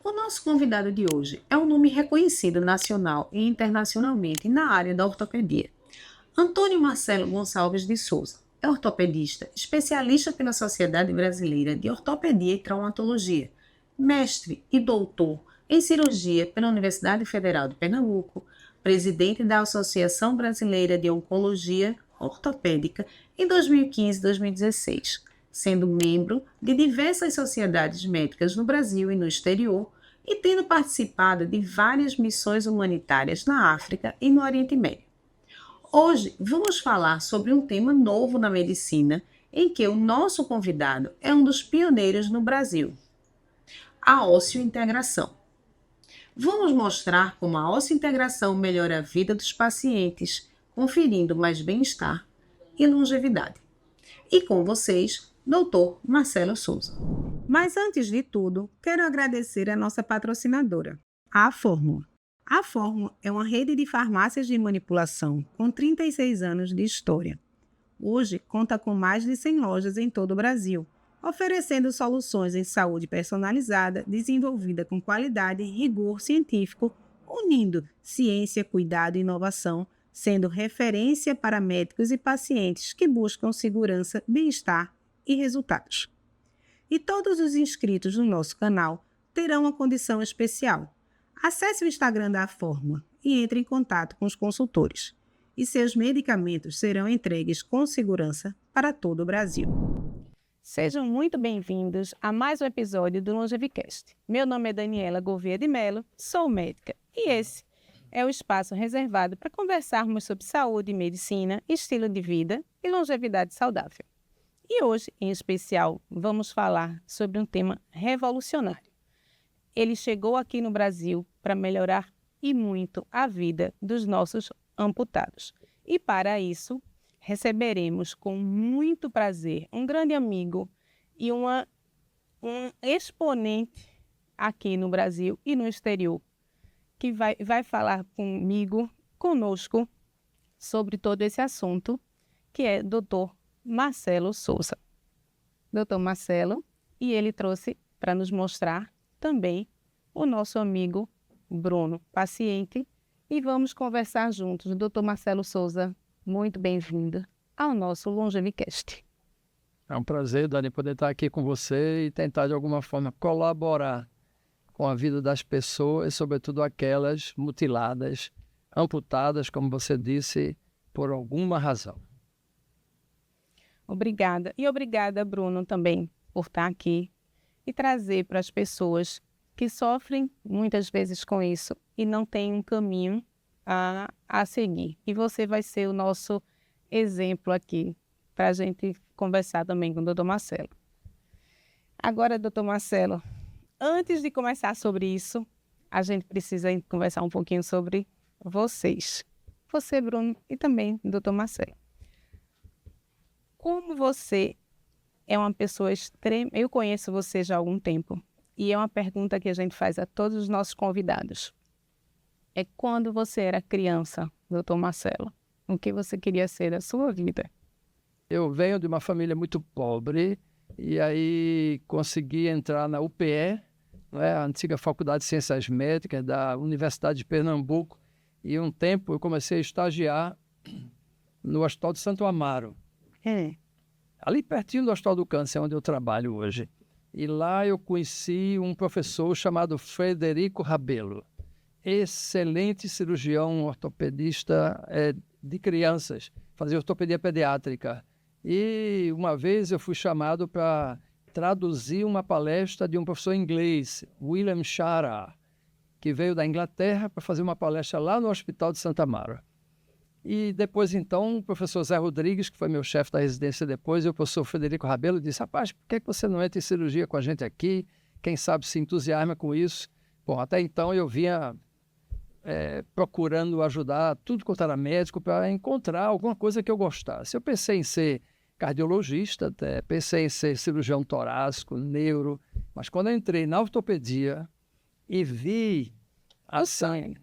O nosso convidado de hoje é um nome reconhecido nacional e internacionalmente na área da ortopedia. Antônio Marcelo Gonçalves de Souza é ortopedista, especialista pela Sociedade Brasileira de Ortopedia e Traumatologia, mestre e doutor em cirurgia pela Universidade Federal de Pernambuco, presidente da Associação Brasileira de Oncologia Ortopédica em 2015 e 2016, sendo membro de diversas sociedades médicas no Brasil e no exterior e tendo participado de várias missões humanitárias na África e no Oriente Médio. Hoje vamos falar sobre um tema novo na medicina, em que o nosso convidado é um dos pioneiros no Brasil: a osteointegração. Vamos mostrar como a osteointegração melhora a vida dos pacientes, conferindo mais bem-estar e longevidade. E com vocês, Dr. Marcelo Souza. Mas antes de tudo, quero agradecer a nossa patrocinadora, a Fórmula. A Fórmula é uma rede de farmácias de manipulação com 36 anos de história. Hoje, conta com mais de 100 lojas em todo o Brasil, oferecendo soluções em saúde personalizada, desenvolvida com qualidade e rigor científico, unindo ciência, cuidado e inovação, sendo referência para médicos e pacientes que buscam segurança, bem-estar e resultados. E todos os inscritos no nosso canal terão uma condição especial. Acesse o Instagram da Fórmula e entre em contato com os consultores. E seus medicamentos serão entregues com segurança para todo o Brasil. Sejam muito bem-vindos a mais um episódio do Longevicast. Meu nome é Daniela Gouveia de Mello, sou médica e esse é o espaço reservado para conversarmos sobre saúde, medicina, estilo de vida e longevidade saudável. E hoje, em especial, vamos falar sobre um tema revolucionário. Ele chegou aqui no Brasil para melhorar e muito a vida dos nossos amputados. E para isso, receberemos com muito prazer um grande amigo e um exponente aqui no Brasil e no exterior, que vai falar conosco, sobre todo esse assunto, que é Dr. Marcelo Souza. Dr. Marcelo, e ele trouxe para nos mostrar também o nosso amigo Bruno, paciente, e vamos conversar juntos. Dr. Marcelo Souza, muito bem-vindo ao nosso Longevicast. É um prazer, Dani, poder estar aqui com você e tentar, de alguma forma, colaborar com a vida das pessoas, sobretudo aquelas mutiladas, amputadas, como você disse, por alguma razão. Obrigada. E obrigada, Bruno, também, por estar aqui e trazer para as pessoas que sofrem muitas vezes com isso e não têm um caminho a seguir. E você vai ser o nosso exemplo aqui para a gente conversar também com o Dr. Marcelo. Agora, Dr. Marcelo, antes de começar sobre isso, a gente precisa conversar um pouquinho sobre vocês. Você, Bruno, e também o Dr. Marcelo. Como você é uma pessoa extrema... Eu conheço você já há algum tempo e é uma pergunta que a gente faz a todos os nossos convidados. É quando você era criança, Dr. Marcelo, o que você queria ser da sua vida? Eu venho de uma família muito pobre e aí consegui entrar na UPE, a antiga Faculdade de Ciências Médicas da Universidade de Pernambuco, e um tempo eu comecei a estagiar no Hospital de Santo Amaro. Ali pertinho do Hospital do Câncer, onde eu trabalho hoje. E lá eu conheci um professor chamado Frederico Rabelo, excelente cirurgião ortopedista de crianças, fazia ortopedia pediátrica. E uma vez eu fui chamado para traduzir uma palestra de um professor inglês, William Shara, que veio da Inglaterra para fazer uma palestra lá no Hospital de Santa Amaro. E depois, então, o professor Zé Rodrigues, que foi meu chefe da residência depois, e o professor Frederico Rabelo disse: rapaz, por que você não entra em cirurgia com a gente aqui? Quem sabe se entusiasma com isso? Bom, até então eu vinha procurando ajudar tudo quanto era médico para encontrar alguma coisa que eu gostasse. Eu pensei em ser cardiologista, até pensei em ser cirurgião torácico, neuro, mas quando eu entrei na ortopedia e vi a sangue...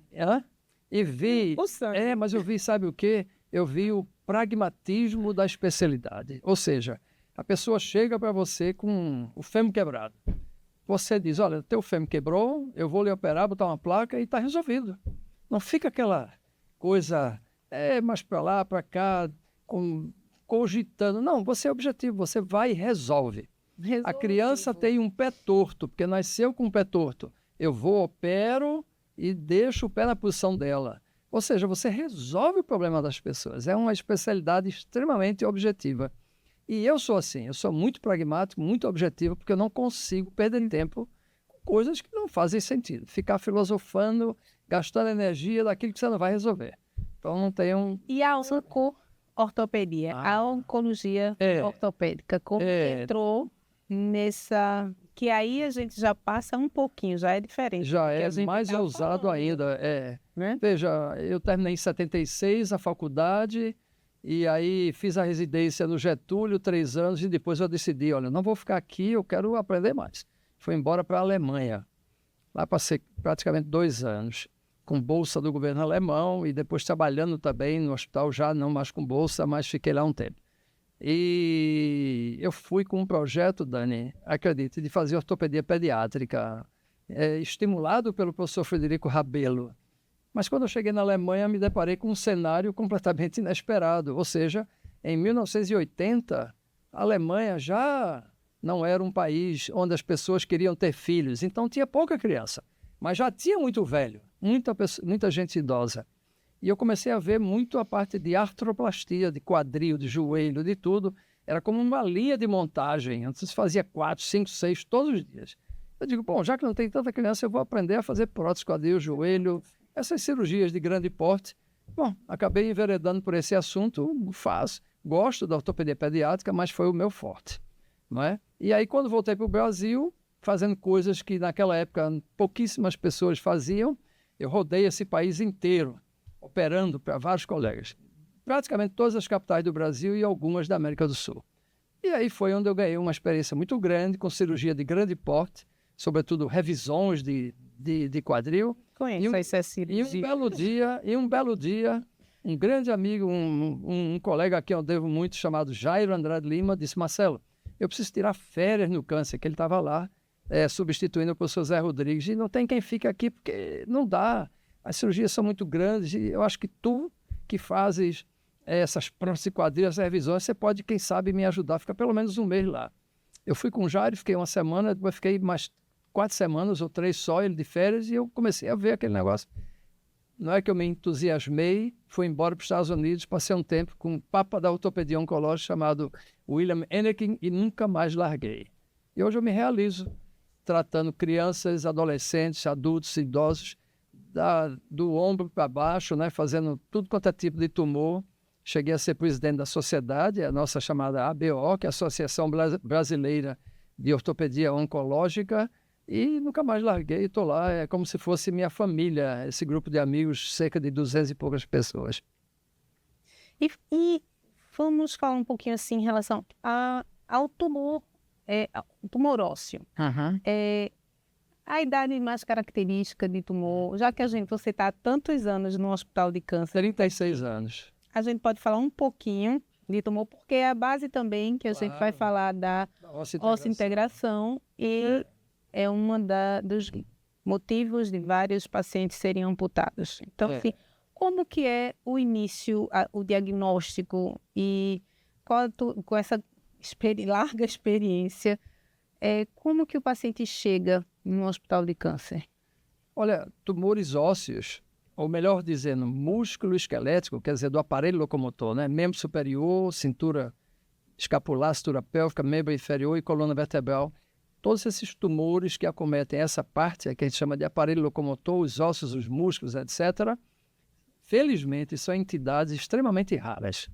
E vi... mas eu vi, sabe o quê? Eu vi o pragmatismo da especialidade. Ou seja, a pessoa chega para você com o fêmur quebrado. você diz, olha, teu fêmur quebrou, eu vou lhe operar, botar uma placa e está resolvido. Não fica aquela coisa, mais para lá, para cá, cogitando. Não, você é objetivo, você vai e resolve. A criança tem um pé torto, porque nasceu com um pé torto. Eu vou, opero e deixo o pé na posição dela. Ou seja, você resolve o problema das pessoas. É uma especialidade extremamente objetiva. E eu sou assim, eu sou muito pragmático, muito objetivo, porque eu não consigo perder tempo com coisas que não fazem sentido. Ficar filosofando, gastando energia daquilo que você não vai resolver. Então não tem um... E a ortopedia, a oncologia ortopédica, como que entrou nessa... Que aí a gente já passa um pouquinho, já é diferente. Já é mais ousado ainda. Né? Veja, eu terminei em 76 a faculdade e aí fiz a residência no Getúlio, 3 anos, e depois eu decidi, olha, não vou ficar aqui, eu quero aprender mais. Fui embora para a Alemanha. Lá passei praticamente 2 anos, com bolsa do governo alemão e depois trabalhando também no hospital, já não mais com bolsa, mas fiquei lá um tempo. E eu fui com um projeto, Dani, acredite, de fazer ortopedia pediátrica, estimulado pelo professor Frederico Rabelo. Mas quando eu cheguei na Alemanha, me deparei com um cenário completamente inesperado. Ou seja, em 1980, a Alemanha já não era um país onde as pessoas queriam ter filhos. Então tinha pouca criança, mas já tinha muito velho, muita gente idosa. E eu comecei a ver muito a parte de artroplastia, de quadril, de joelho, de tudo. Era como uma linha de montagem. Antes fazia 4, 5, 6 todos os dias. Eu digo, bom, já que não tem tanta criança, eu vou aprender a fazer prótese, quadril, joelho, essas cirurgias de grande porte. Bom, acabei enveredando por esse assunto, gosto da ortopedia pediátrica, mas foi o meu forte, não é? E aí, quando voltei para o Brasil, fazendo coisas que naquela época pouquíssimas pessoas faziam, eu rodei esse país inteiro, operando para vários colegas. Praticamente todas as capitais do Brasil e algumas da América do Sul. E aí foi onde eu ganhei uma experiência muito grande, com cirurgia de grande porte, sobretudo revisões de quadril. Conheço essa cirurgia. E um belo dia, um grande amigo, um colega a quem eu devo muito, chamado Jairo Andrade Lima, disse, Marcelo, eu preciso tirar férias no câncer, que ele estava lá, substituindo o professor Zé Rodrigues, e não tem quem fique aqui, porque não dá. As cirurgias são muito grandes e eu acho que tu, que fazes essas próteses de quadril, essas revisões, você pode, quem sabe, me ajudar. Fica pelo menos um mês lá. Eu fui com o Jairo, fiquei 1 semana, depois fiquei mais 4 semanas ou 3 só, ele de férias, e eu comecei a ver aquele negócio. Não é que eu me entusiasmei, fui embora para os Estados Unidos, passei um tempo com um papa da ortopedia oncológica chamado William Enneking e nunca mais larguei. E hoje eu me realizo tratando crianças, adolescentes, adultos, idosos, do ombro para baixo, né, fazendo tudo quanto é tipo de tumor. Cheguei a ser presidente da sociedade, a nossa chamada ABO, que é a Associação Brasileira de Ortopedia Oncológica, e nunca mais larguei, estou lá, é como se fosse minha família, esse grupo de amigos, cerca de 200 e poucas pessoas. E vamos falar um pouquinho assim em relação ao tumor, tumor ósseo. A idade mais característica de tumor, já que você está há tantos anos no hospital de câncer. 36 anos. A gente pode falar um pouquinho de tumor, porque é a base também que a gente vai falar da osso-integração e é uma dos motivos de vários pacientes serem amputados. Então, assim, como que é o início, o diagnóstico e com essa larga experiência, como que o paciente chega no hospital de câncer? Olha, tumores ósseos, ou melhor dizendo, músculo esquelético, quer dizer, do aparelho locomotor, né? Membro superior, cintura escapular, cintura pélvica, membro inferior e coluna vertebral. Todos esses tumores que acometem essa parte, que a gente chama de aparelho locomotor, os ossos, os músculos, etc., felizmente são entidades extremamente raras.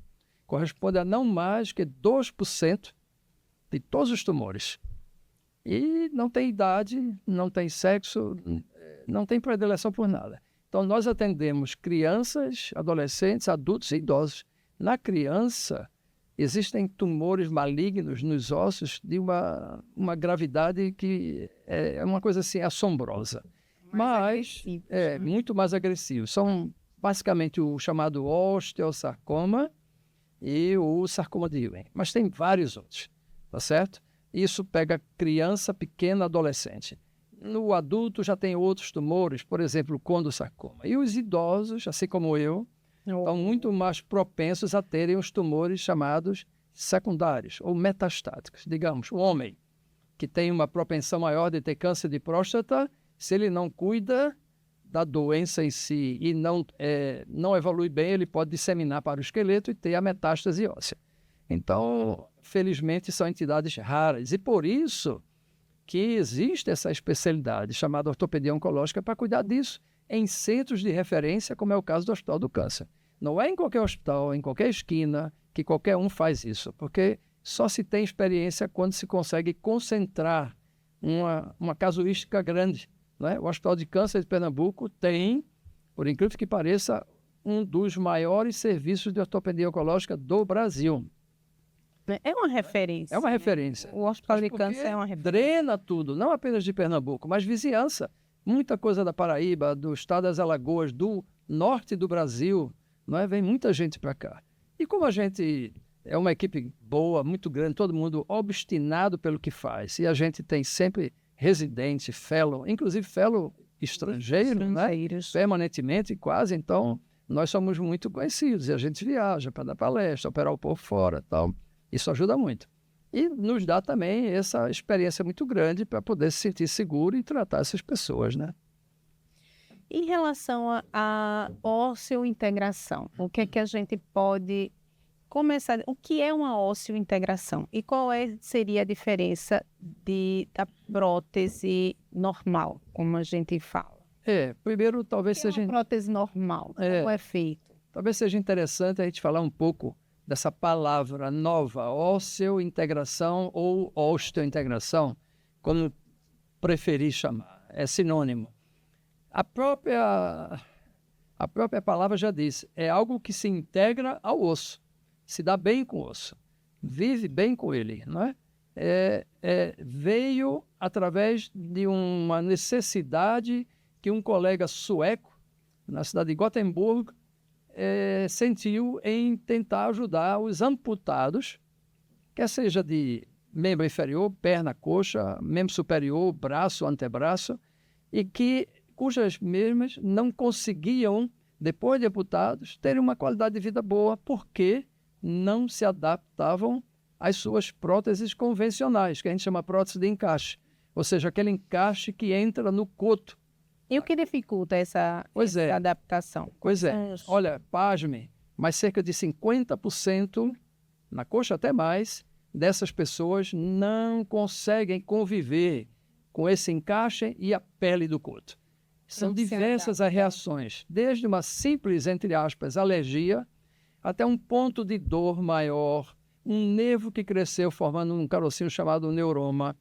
Corresponde a não mais que 2% de todos os tumores. E não tem idade, não tem sexo, não tem predileção por nada. Então, nós atendemos crianças, adolescentes, adultos e idosos. Na criança, existem tumores malignos nos ossos de uma gravidade que é uma coisa assim assombrosa. Mas muito mais agressivo. São basicamente o chamado osteosarcoma e o sarcoma de Ewing. Mas tem vários outros, tá certo? Isso pega criança, pequena, adolescente. No adulto já tem outros tumores, por exemplo, o condrosarcoma. E os idosos, assim como eu, estão muito mais propensos a terem os tumores chamados secundários ou metastáticos. Digamos, o homem que tem uma propensão maior de ter câncer de próstata, se ele não cuida da doença em si e não evolui bem, ele pode disseminar para o esqueleto e ter a metástase óssea. Então, felizmente, são entidades raras. E por isso que existe essa especialidade chamada ortopedia oncológica para cuidar disso em centros de referência, como é o caso do Hospital do Câncer. Não é em qualquer hospital, em qualquer esquina, que qualquer um faz isso, porque só se tem experiência quando se consegue concentrar uma casuística grande. Né? O Hospital de Câncer de Pernambuco tem, por incrível que pareça, um dos maiores serviços de ortopedia oncológica do Brasil. É uma referência. É uma referência. O Hospital de Câncer é uma referência. Drena tudo, não apenas de Pernambuco, mas vizinhança. Muita coisa da Paraíba, do estado das Alagoas, do norte do Brasil, não é? Vem muita gente para cá. E como a gente é uma equipe boa, muito grande, todo mundo obstinado pelo que faz, e a gente tem sempre residente, fellow, inclusive fellow estrangeiro, né? Permanentemente quase, então nós somos muito conhecidos, e a gente viaja para dar palestra, operar o povo fora, tal. Isso ajuda muito. E nos dá também essa experiência muito grande para poder se sentir seguro e tratar essas pessoas, né? Em relação à osseo-integração, o que é que a gente pode começar? O que é uma osseo-integração? E qual seria a diferença da prótese normal, como a gente fala? Primeiro talvez seja... uma prótese normal, como é feito? Talvez seja interessante a gente falar um pouco dessa palavra nova, osseo-integração ou osteointegração, como preferir chamar, é sinônimo. A própria palavra já diz, é algo que se integra ao osso, se dá bem com o osso, vive bem com ele, não é? Veio através de uma necessidade que um colega sueco, na cidade de Gotemburgo, sentiu em tentar ajudar os amputados, quer seja de membro inferior, perna, coxa, membro superior, braço, antebraço, e cujas mesmas não conseguiam, depois de amputados, terem uma qualidade de vida boa, porque não se adaptavam às suas próteses convencionais, que a gente chama prótese de encaixe, ou seja, aquele encaixe que entra no coto. E o que dificulta essa adaptação? Pois é. Olha, pasme, mas cerca de 50%, na coxa até mais, dessas pessoas não conseguem conviver com esse encaixe e a pele do coto. São diversas as reações, desde uma simples, entre aspas, alergia, até um ponto de dor maior, um nervo que cresceu formando um carocinho chamado neuroma.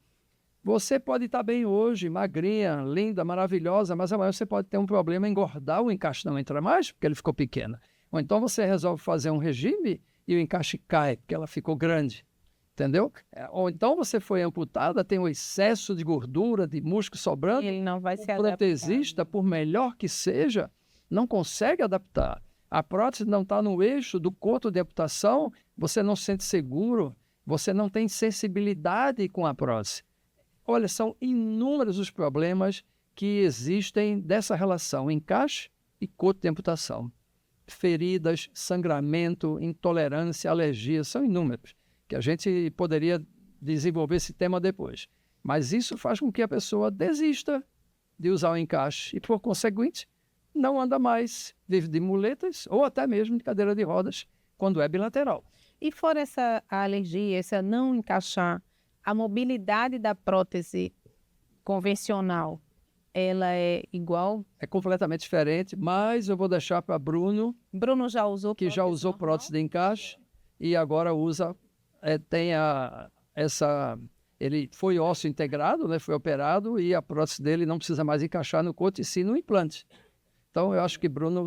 Você pode estar bem hoje, magrinha, linda, maravilhosa, mas amanhã você pode ter um problema, engordar, o encaixe não entra mais, porque ele ficou pequeno. Ou então você resolve fazer um regime e o encaixe cai, porque ela ficou grande. Entendeu? Ou então você foi amputada, tem um excesso de gordura, de músculo sobrando. Ele não vai se adaptar. O protesista, por melhor que seja, não consegue adaptar. A prótese não está no eixo do coto de amputação, você não se sente seguro, você não tem sensibilidade com a prótese. Olha, são inúmeros os problemas que existem dessa relação encaixe e coto de amputação. Feridas, sangramento, intolerância, alergia, são inúmeros, que a gente poderia desenvolver esse tema depois. Mas isso faz com que a pessoa desista de usar o encaixe e, por conseguinte, não anda mais, vive de muletas ou até mesmo de cadeira de rodas, quando é bilateral. E fora essa alergia, essa não encaixar, a mobilidade da prótese convencional, ela é igual? É completamente diferente, mas eu vou deixar para Bruno. Bruno já usou que já usou prótese de encaixe e agora usa, ele foi ósseo integrado, né, foi operado e a prótese dele não precisa mais encaixar no coto e sim no implante. Então eu acho que Bruno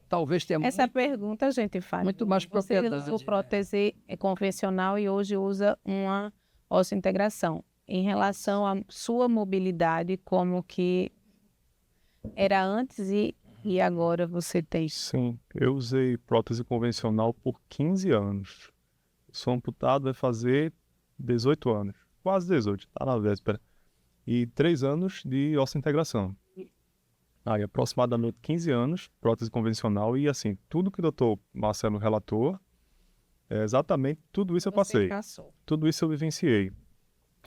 talvez tenha pergunta a gente faz. Muito mais propriedade. Você usou prótese convencional e hoje usa uma osso-integração. Em relação à sua mobilidade, como que era antes e agora você tem? Sim, eu usei prótese convencional por 15 anos. Sou amputado, vai fazer 18 anos. quase 18, tá na véspera. E 3 anos de osseointegração. Aí, aproximadamente 15 anos, prótese convencional. E, assim, tudo que o doutor Marcelo relatou, exatamente tudo isso eu passei. Tudo isso eu vivenciei.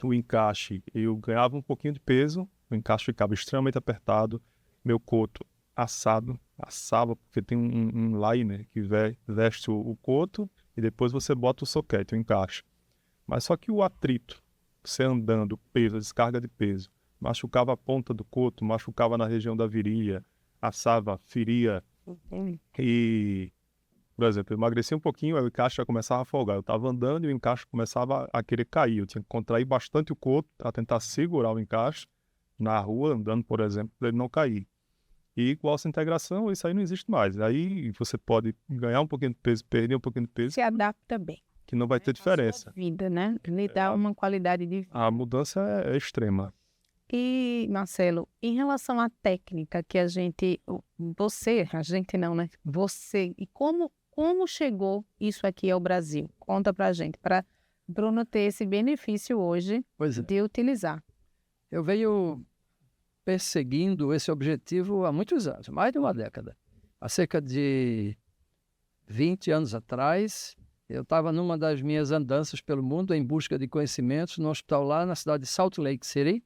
O encaixe, eu ganhava um pouquinho de peso, o encaixe ficava extremamente apertado, meu coto assava, porque tem um liner que veste o coto e depois você bota o soquete, o encaixe. Mas só que o atrito, você andando, peso, a descarga de peso, machucava a ponta do coto, machucava na região da virilha, assava, feria. E, por exemplo, eu emagreci um pouquinho, aí o encaixe já começava a folgar. Eu estava andando e o encaixe começava a querer cair. Eu tinha que contrair bastante o coto para tentar segurar o encaixe na rua, andando, por exemplo, para ele não cair. E com essa integração, isso aí não existe mais. Aí você pode ganhar um pouquinho de peso, perder um pouquinho de peso, Se adapta bem. que não vai ter diferença. Vida, né? Lhe dá uma qualidade de vida. A mudança é extrema. E, Marcelo, em relação à técnica que a gente não, né? Você, e como chegou isso aqui ao Brasil? Conta pra gente, para Bruno ter esse benefício hoje Pois é. de utilizar. Eu venho perseguindo esse objetivo há muitos anos, mais de uma década. Há cerca de 20 anos atrás, eu estava numa das minhas andanças pelo mundo em busca de conhecimentos no hospital lá na cidade de Salt Lake City,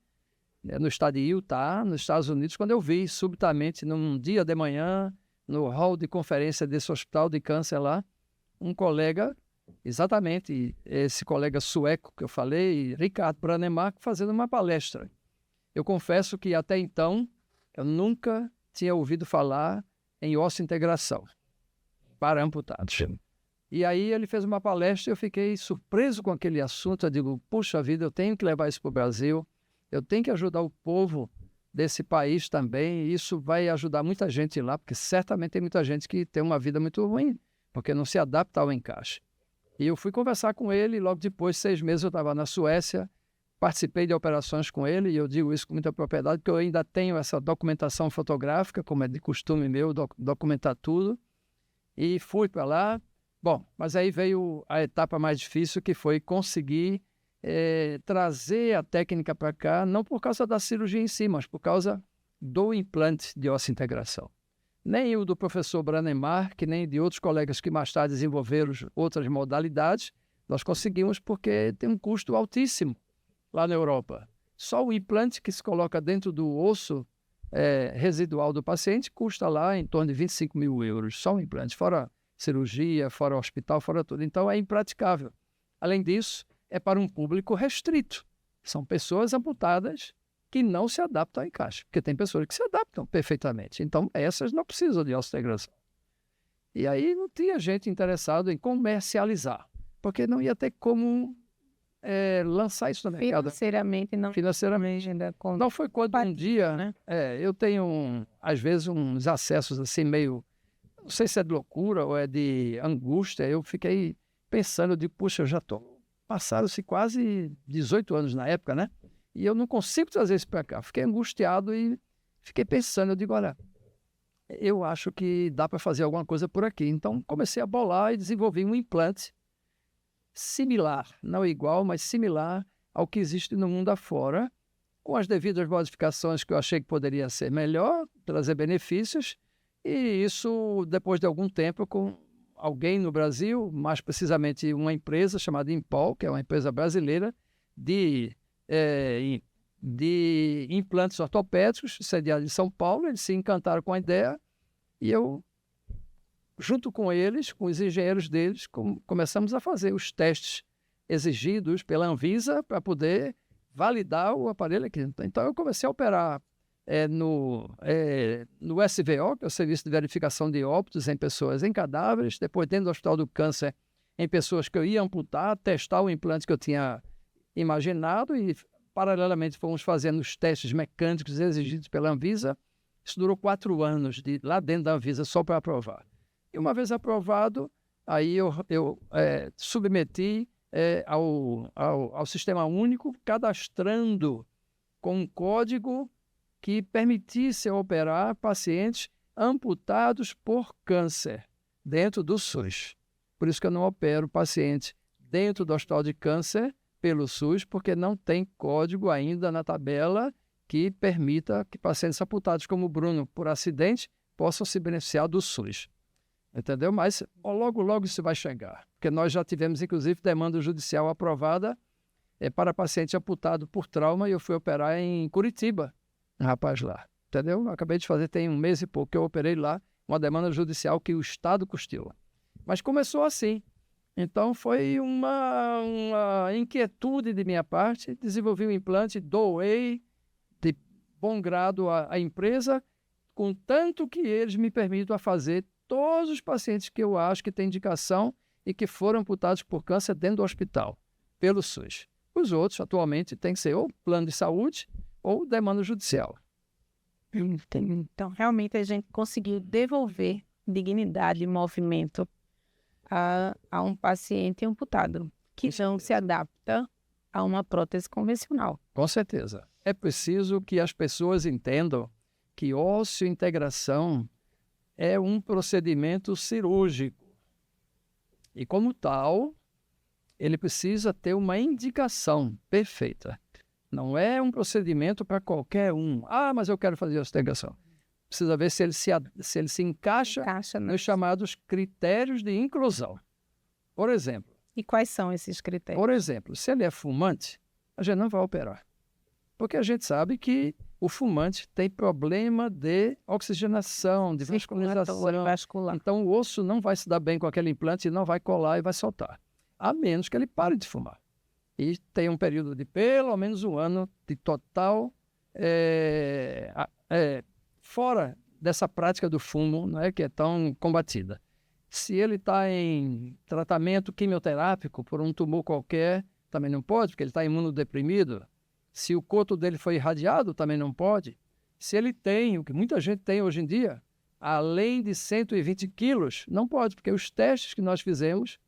no estado de Utah, nos Estados Unidos, quando eu vi subitamente, num dia de manhã, no hall de conferência desse hospital de câncer lá, um colega, exatamente esse colega sueco que eu falei, Richard Branemark, fazendo uma palestra. Eu confesso que até então eu nunca tinha ouvido falar em osseointegração para amputados. E aí ele fez uma palestra e eu fiquei surpreso com aquele assunto. Eu digo, puxa vida, eu tenho que levar isso para o Brasil, eu tenho que ajudar o povo desse país também, e isso vai ajudar muita gente lá, porque certamente tem muita gente que tem uma vida muito ruim, porque não se adapta ao encaixe. E eu fui conversar com ele, e logo depois, 6 meses, eu estava na Suécia, participei de operações com ele, e eu digo isso com muita propriedade, porque eu ainda tenho essa documentação fotográfica, como é de costume meu, documentar tudo, e fui para lá. Bom, mas aí veio a etapa mais difícil, que foi conseguir trazer a técnica para cá, não por causa da cirurgia em si, mas por causa do implante de osseointegração. Nem o do professor Branemark, nem de outros colegas que mais tarde desenvolveram outras modalidades, nós conseguimos porque tem um custo altíssimo lá na Europa. Só o implante que se coloca dentro do osso residual do paciente custa lá em torno de 25 mil euros, só o implante, fora cirurgia, fora hospital, fora tudo. Então é impraticável. Além disso, é para um público restrito. São pessoas amputadas que não se adaptam ao encaixe, porque tem pessoas que se adaptam perfeitamente. Então, essas não precisam de osseointegração. E aí não tinha gente interessada em comercializar, porque não ia ter como lançar isso no mercado. Financeiramente ainda. Não foi quando um dia, né? Eu tenho, às vezes, uns acessos assim meio, não sei se é de loucura ou é de angústia, eu fiquei pensando, eu digo, puxa, eu já estou. Passaram-se quase 18 anos na época, né? E eu não consigo trazer isso para cá. Fiquei angustiado e fiquei pensando. Eu digo, olha, eu acho que dá para fazer alguma coisa por aqui. Então, comecei a bolar e desenvolvi um implante similar, não igual, mas similar ao que existe no mundo afora, com as devidas modificações que eu achei que poderia ser melhor, trazer benefícios. E isso, depois de algum tempo, com alguém no Brasil, mais precisamente uma empresa chamada Impol, que é uma empresa brasileira de implantes ortopédicos, sediada em São Paulo. Eles se encantaram com a ideia e eu, junto com eles, com os engenheiros deles, começamos a fazer os testes exigidos pela Anvisa para poder validar o aparelho aqui. Então eu comecei a operar no SVO, que é o Serviço de Verificação de Óbitos em pessoas em cadáveres, depois dentro do Hospital do Câncer, em pessoas que eu ia amputar, testar o implante que eu tinha imaginado e, paralelamente, fomos fazendo os testes mecânicos exigidos pela Anvisa. Isso durou 4 anos lá dentro da Anvisa só para aprovar. E uma vez aprovado, aí eu submeti ao Sistema Único, cadastrando com um código que permitisse operar pacientes amputados por câncer dentro do SUS. Por isso que eu não opero paciente dentro do hospital de câncer pelo SUS, porque não tem código ainda na tabela que permita que pacientes amputados como o Bruno, por acidente, possam se beneficiar do SUS. Entendeu? Mas logo, logo isso vai chegar. Porque nós já tivemos, inclusive, demanda judicial aprovada para paciente amputado por trauma, e eu fui operar em Curitiba, um rapaz lá. Entendeu? Eu acabei de fazer, tem um mês e pouco que eu operei lá, uma demanda judicial que o Estado custeou. Mas começou assim. Então, foi uma inquietude de minha parte, desenvolvi um implante, doei de bom grado à empresa, contanto que eles me permitam fazer todos os pacientes que eu acho que têm indicação e que foram amputados por câncer dentro do hospital, pelo SUS. Os outros, atualmente, tem que ser ou plano de saúde ou demanda judicial. Então, realmente, a gente conseguiu devolver dignidade e movimento a um paciente amputado, que não se adapta a uma prótese convencional. Com certeza. É preciso que as pessoas entendam que ósseo-integração é um procedimento cirúrgico. E, como tal, ele precisa ter uma indicação perfeita. Não é um procedimento para qualquer um. Ah, mas eu quero fazer ósseo-integração. Precisa ver se ele se encaixa nos chamados critérios de inclusão. Por exemplo. E quais são esses critérios? Por exemplo, se ele é fumante, a gente não vai operar. Porque a gente sabe que o fumante tem problema de oxigenação, de vascularização. Então, o osso não vai se dar bem com aquele implante e não vai colar e vai soltar. A menos que ele pare de fumar. E tenha um período de pelo menos um ano de total fora dessa prática do fumo, né, que é tão combatida. Se ele está em tratamento quimioterápico por um tumor qualquer, também não pode, porque ele está imunodeprimido. Se o coto dele foi irradiado, também não pode. Se ele tem, o que muita gente tem hoje em dia, além de 120 quilos, não pode, porque os testes que nós fizemos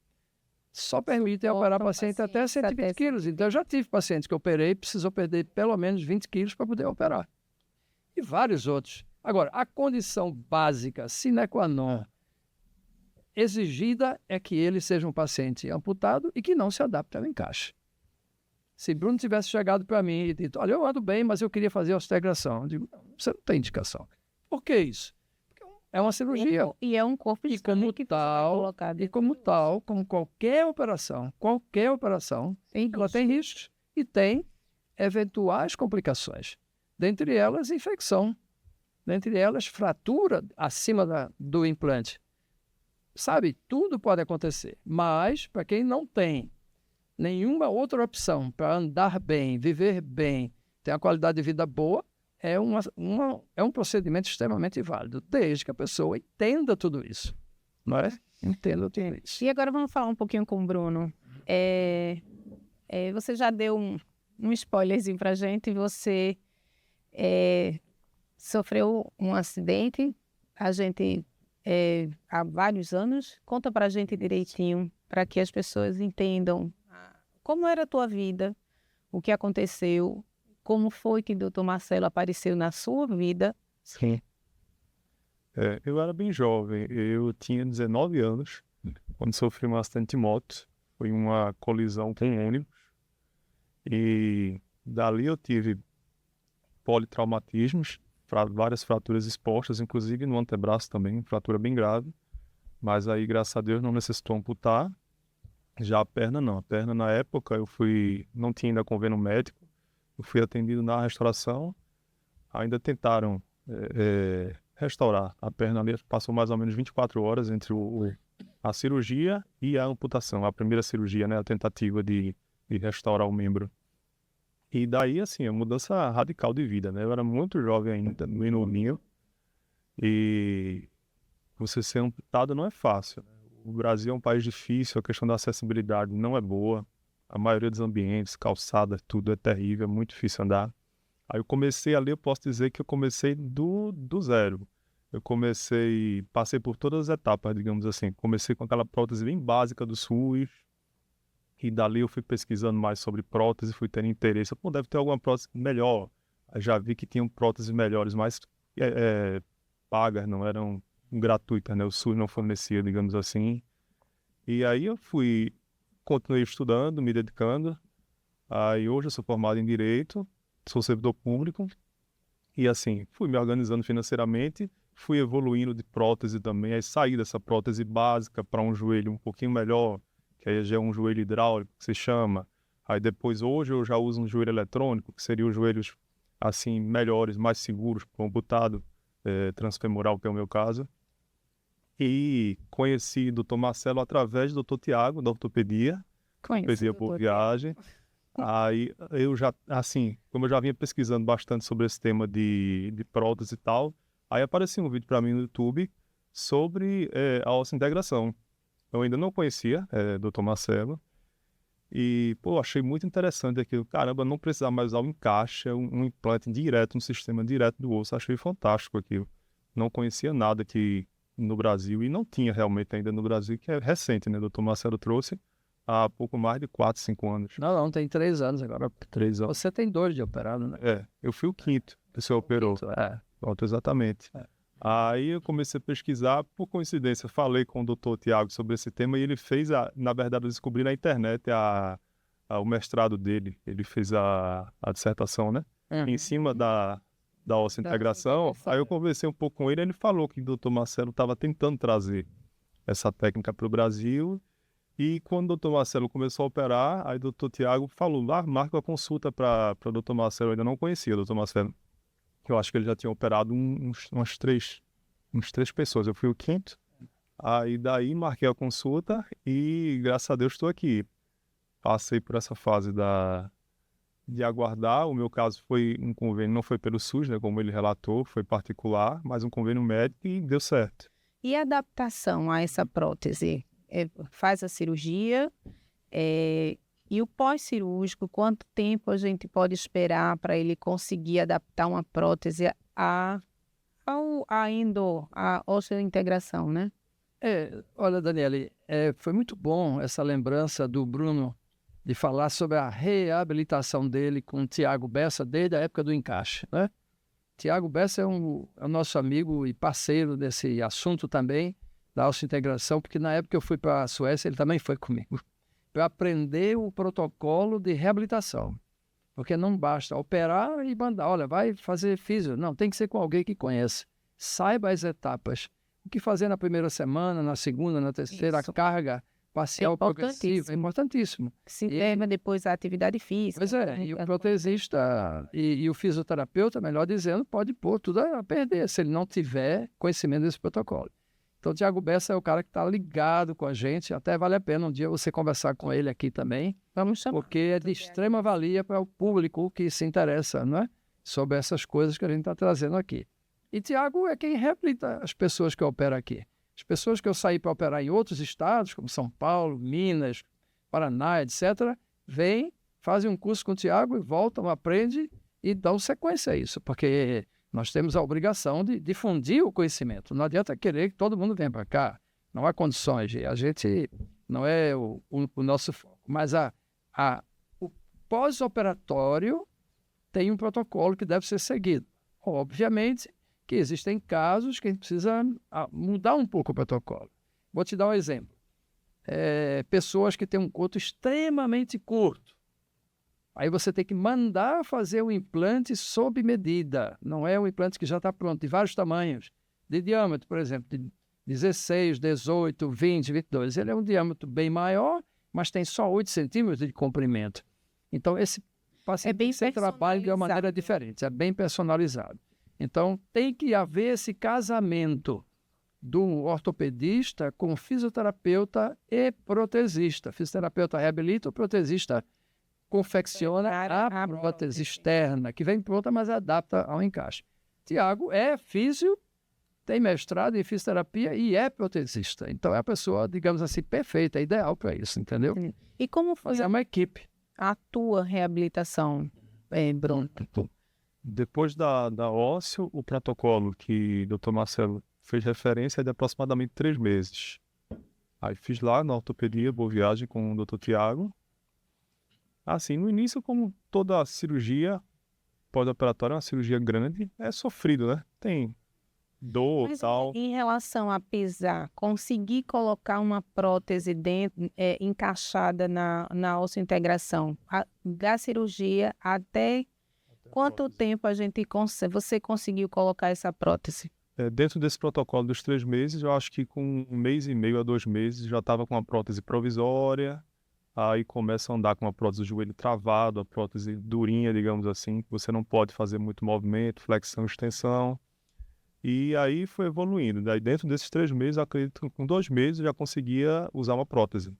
só permitem operar paciente até 120 quilos. Então, eu já tive pacientes que eu operei e precisou perder pelo menos 20 quilos para poder operar. E vários outros. Agora, a condição básica, sine qua non, exigida é que ele seja um paciente amputado e que não se adapte ao encaixe. Se Bruno tivesse chegado para mim e dito, olha, eu ando bem, mas eu queria fazer osteogração. Eu digo, não, você não tem indicação. Por que isso? Porque é uma cirurgia. E é um corpo de como tal, como qualquer operação, ela tem riscos e tem eventuais complicações. Dentre elas, infecção. Dentre elas, fratura acima do implante. Sabe, tudo pode acontecer. Mas, para quem não tem nenhuma outra opção para andar bem, viver bem, ter uma qualidade de vida boa, é um procedimento extremamente válido, desde que a pessoa entenda tudo isso. Não é? Entenda tudo isso. E agora vamos falar um pouquinho com o Bruno. Você já deu um spoilerzinho para a gente. Você sofreu um acidente, há vários anos. Conta para a gente direitinho, para que as pessoas entendam como era a tua vida, o que aconteceu, como foi que o Dr. Marcelo apareceu na sua vida. Sim. Eu era bem jovem, eu tinha 19 anos, quando sofri um acidente de moto. Foi uma colisão com um ônibus. E dali eu tive politraumatismos, várias fraturas expostas, inclusive no antebraço também, fratura bem grave. Mas aí, graças a Deus, não necessitou amputar. Já a perna não. A perna, na época, não tinha ainda convênio médico. Eu fui atendido na restauração. Ainda tentaram restaurar a perna ali. Passou mais ou menos 24 horas entre a cirurgia e a amputação. A primeira cirurgia, né? A tentativa de restaurar o membro. E daí, assim, a mudança radical de vida, né? Eu era muito jovem ainda, bem novinho. E você ser amputado não é fácil, né? O Brasil é um país difícil, a questão da acessibilidade não é boa. A maioria dos ambientes, calçada, tudo é terrível, é muito difícil andar. Aí eu comecei ali, eu posso dizer que eu comecei do zero. Passei por todas as etapas, digamos assim. Comecei com aquela prótese bem básica do SUS. E dali eu fui pesquisando mais sobre prótese, fui tendo interesse. Pô, deve ter alguma prótese melhor. Eu já vi que tinham próteses melhores, mas pagas, não eram gratuitas, né? O SUS não fornecia, digamos assim. E aí eu continuei estudando, me dedicando. Aí hoje eu sou formado em Direito, sou servidor público, e assim, fui me organizando financeiramente, fui evoluindo de prótese também, aí saí dessa prótese básica para um joelho um pouquinho melhor, que aí já é um joelho hidráulico, que se chama. Aí depois, hoje eu já uso um joelho eletrônico, que seria os joelhos assim, melhores, mais seguros, computado, transfemoral, que é o meu caso. E conheci o Dr. Marcelo através do Dr. Tiago, da ortopedia, ortopedia por viagem. Aí eu já, assim, como eu já vinha pesquisando bastante sobre esse tema de prótese e tal, aí apareceu um vídeo para mim no YouTube sobre a ossa-integração. Eu ainda não conhecia Dr. Marcelo e, pô, achei muito interessante aquilo. Caramba, não precisar mais usar um encaixe, um implante direto, um sistema direto do osso. Achei fantástico aquilo. Não conhecia nada aqui no Brasil e não tinha realmente ainda no Brasil, que é recente, né? O Dr. Marcelo trouxe há pouco mais de 4, 5 anos. Não, tem 3 anos agora. 3 anos. Você tem 2 de operado, né? Eu fui o quinto que você operou. Pronto, exatamente. Aí eu comecei a pesquisar, por coincidência, falei com o Dr. Tiago sobre esse tema e ele fez, na verdade, eu descobri na internet o mestrado dele. Ele fez a dissertação, né? Em cima da ossa-integração. Aí eu conversei um pouco com ele, ele falou que o Dr. Marcelo estava tentando trazer essa técnica para o Brasil. E quando o Dr. Marcelo começou a operar, aí o Dr. Tiago falou, marca a consulta para o Dr. Marcelo. Eu ainda não conhecia o Dr. Marcelo. Eu acho que ele já tinha operado umas três pessoas. Eu fui o quinto. Aí daí marquei a consulta e, graças a Deus, estou aqui. Passei por essa fase de aguardar. O meu caso foi um convênio, não foi pelo SUS, né, como ele relatou, foi particular, mas um convênio médico e deu certo. E a adaptação a essa prótese? Faz a cirurgia e o pós-cirúrgico, quanto tempo a gente pode esperar para ele conseguir adaptar uma prótese à osteointegração, né? Olha, Daniele, foi muito bom essa lembrança do Bruno de falar sobre a reabilitação dele com o Tiago Bessa desde a época do encaixe, né? Tiago Bessa é o nosso amigo e parceiro desse assunto também, da osteointegração, porque na época que eu fui para a Suécia, ele também foi comigo, para aprender o protocolo de reabilitação. Porque não basta operar e mandar, olha, vai fazer físio. Não, tem que ser com alguém que conhece. Saiba as etapas. O que fazer na primeira semana, na segunda, na terceira, a carga parcial progressiva. É importantíssimo. Se leva depois a atividade física. Pois e o protesista e o fisioterapeuta, melhor dizendo, pode pôr tudo a perder, se ele não tiver conhecimento desse protocolo. Então, o Tiago Bessa é o cara que está ligado com a gente. Até vale a pena um dia você conversar com ele aqui também. Vamos chamar. Porque é de extrema valia para o público que se interessa, não é? Sobre essas coisas que a gente está trazendo aqui. E Tiago é quem reabilita as pessoas que operam aqui. As pessoas que eu saí para operar em outros estados, como São Paulo, Minas, Paraná, etc., vêm, fazem um curso com o Tiago e voltam, aprendem e dão sequência a isso. Porque nós temos a obrigação de difundir o conhecimento. Não adianta querer que todo mundo venha para cá. Não há condições. A gente não é o nosso foco. Mas o pós-operatório tem um protocolo que deve ser seguido. Obviamente que existem casos que a gente precisa mudar um pouco o protocolo. Vou te dar um exemplo. Pessoas que têm um coto extremamente curto. Aí você tem que mandar fazer um implante sob medida. Não é um implante que já está pronto, de vários tamanhos. De diâmetro, por exemplo, de 16, 18, 20, 22. Ele é um diâmetro bem maior, mas tem só 8 centímetros de comprimento. Então, esse paciente trabalha de uma maneira diferente. É bem personalizado. Então, tem que haver esse casamento do ortopedista com fisioterapeuta e protesista. Fisioterapeuta reabilita, o protesista confecciona a prótese externa, que vem pronta, mas adapta ao encaixe. Tiago é físio, tem mestrado em fisioterapia e é protesista. Então, é a pessoa, digamos assim, perfeita, ideal para isso, entendeu? E como foi uma equipe. A tua reabilitação, Bruno? Depois da ósseo, o protocolo que o Dr. Marcelo fez referência é de aproximadamente 3 meses. Aí fiz lá na ortopedia, Boa Viagem, com o Dr. Tiago. Assim, no início, como toda cirurgia pós-operatória, é uma cirurgia grande, é sofrido, né? Tem dor e Mas tal. em relação a pisar, conseguir colocar uma prótese dentro, encaixada na osseointegração, da cirurgia até quanto tempo você conseguiu colocar essa prótese? Dentro desse protocolo dos 3 meses, eu acho que com 1 mês e meio a 2 meses já estava com uma prótese provisória. Aí começa a andar com uma prótese do joelho travado, a prótese durinha, digamos assim, que você não pode fazer muito movimento, flexão, extensão. E aí foi evoluindo. Daí dentro desses 3 meses, eu acredito que com 2 meses eu já conseguia usar uma prótese.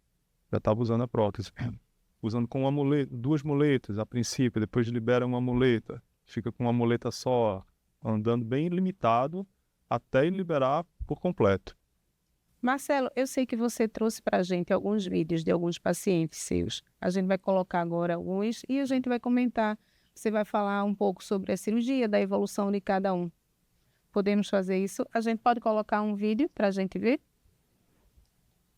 Já estava usando a prótese. Usando com uma muleta, 2 muletas a princípio, depois libera uma muleta. Fica com uma muleta só, andando bem limitado, até liberar por completo. Marcelo, eu sei que você trouxe para a gente alguns vídeos de alguns pacientes seus. A gente vai colocar agora alguns e a gente vai comentar. Você vai falar um pouco sobre a cirurgia, da evolução de cada um. Podemos fazer isso? A gente pode colocar um vídeo para a gente ver?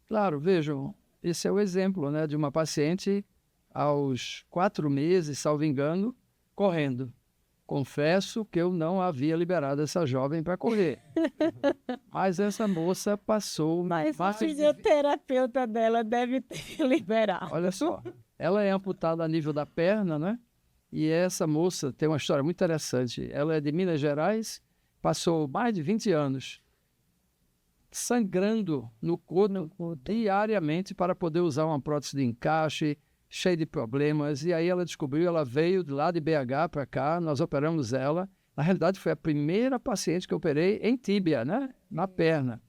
Claro, vejam, esse é o exemplo, né, de uma paciente aos 4 meses, salvo engano, correndo. Confesso que eu não havia liberado essa jovem para correr. Mas essa moça passou... Mas mais a fisioterapeuta dela deve ter liberado. Olha só, ela é amputada a nível da perna, né? E essa moça tem uma história muito interessante. Ela é de Minas Gerais, passou mais de 20 anos sangrando no corpo diariamente para poder usar uma prótese de encaixe, cheia de problemas. E aí ela descobriu, ela veio de lá de BH para cá, nós operamos ela. Na realidade, foi a primeira paciente que eu operei em tíbia, né? Na perna.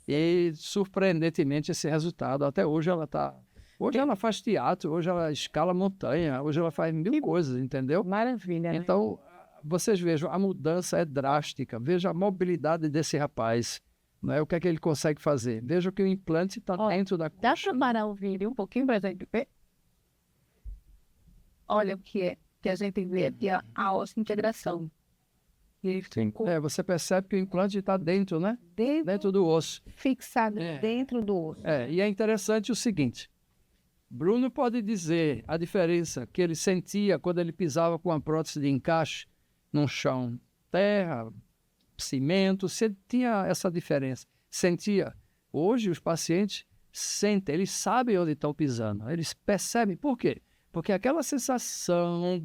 E, surpreendentemente, esse resultado, até hoje ela está... Hoje ela faz teatro, hoje ela escala montanha, hoje ela faz mil coisas, entendeu? Maravilha, né? Então, vocês vejam, a mudança é drástica. Veja a mobilidade desse rapaz, né? O que é que ele consegue fazer? Veja que o implante está dentro da Dá coxa. para parar o vídeo um pouquinho para a gente ver? Olha o que é, que a gente vê aqui, a osseointegração. Sim. Você percebe que o implante está dentro, né? Dentro do osso. Fixado dentro do osso. E é interessante o seguinte, Bruno pode dizer a diferença que ele sentia quando ele pisava com a prótese de encaixe num chão, terra, cimento, sentia essa diferença. Sentia. Hoje os pacientes sentem, eles sabem onde estão pisando, eles percebem. Por quê? Porque aquela sensação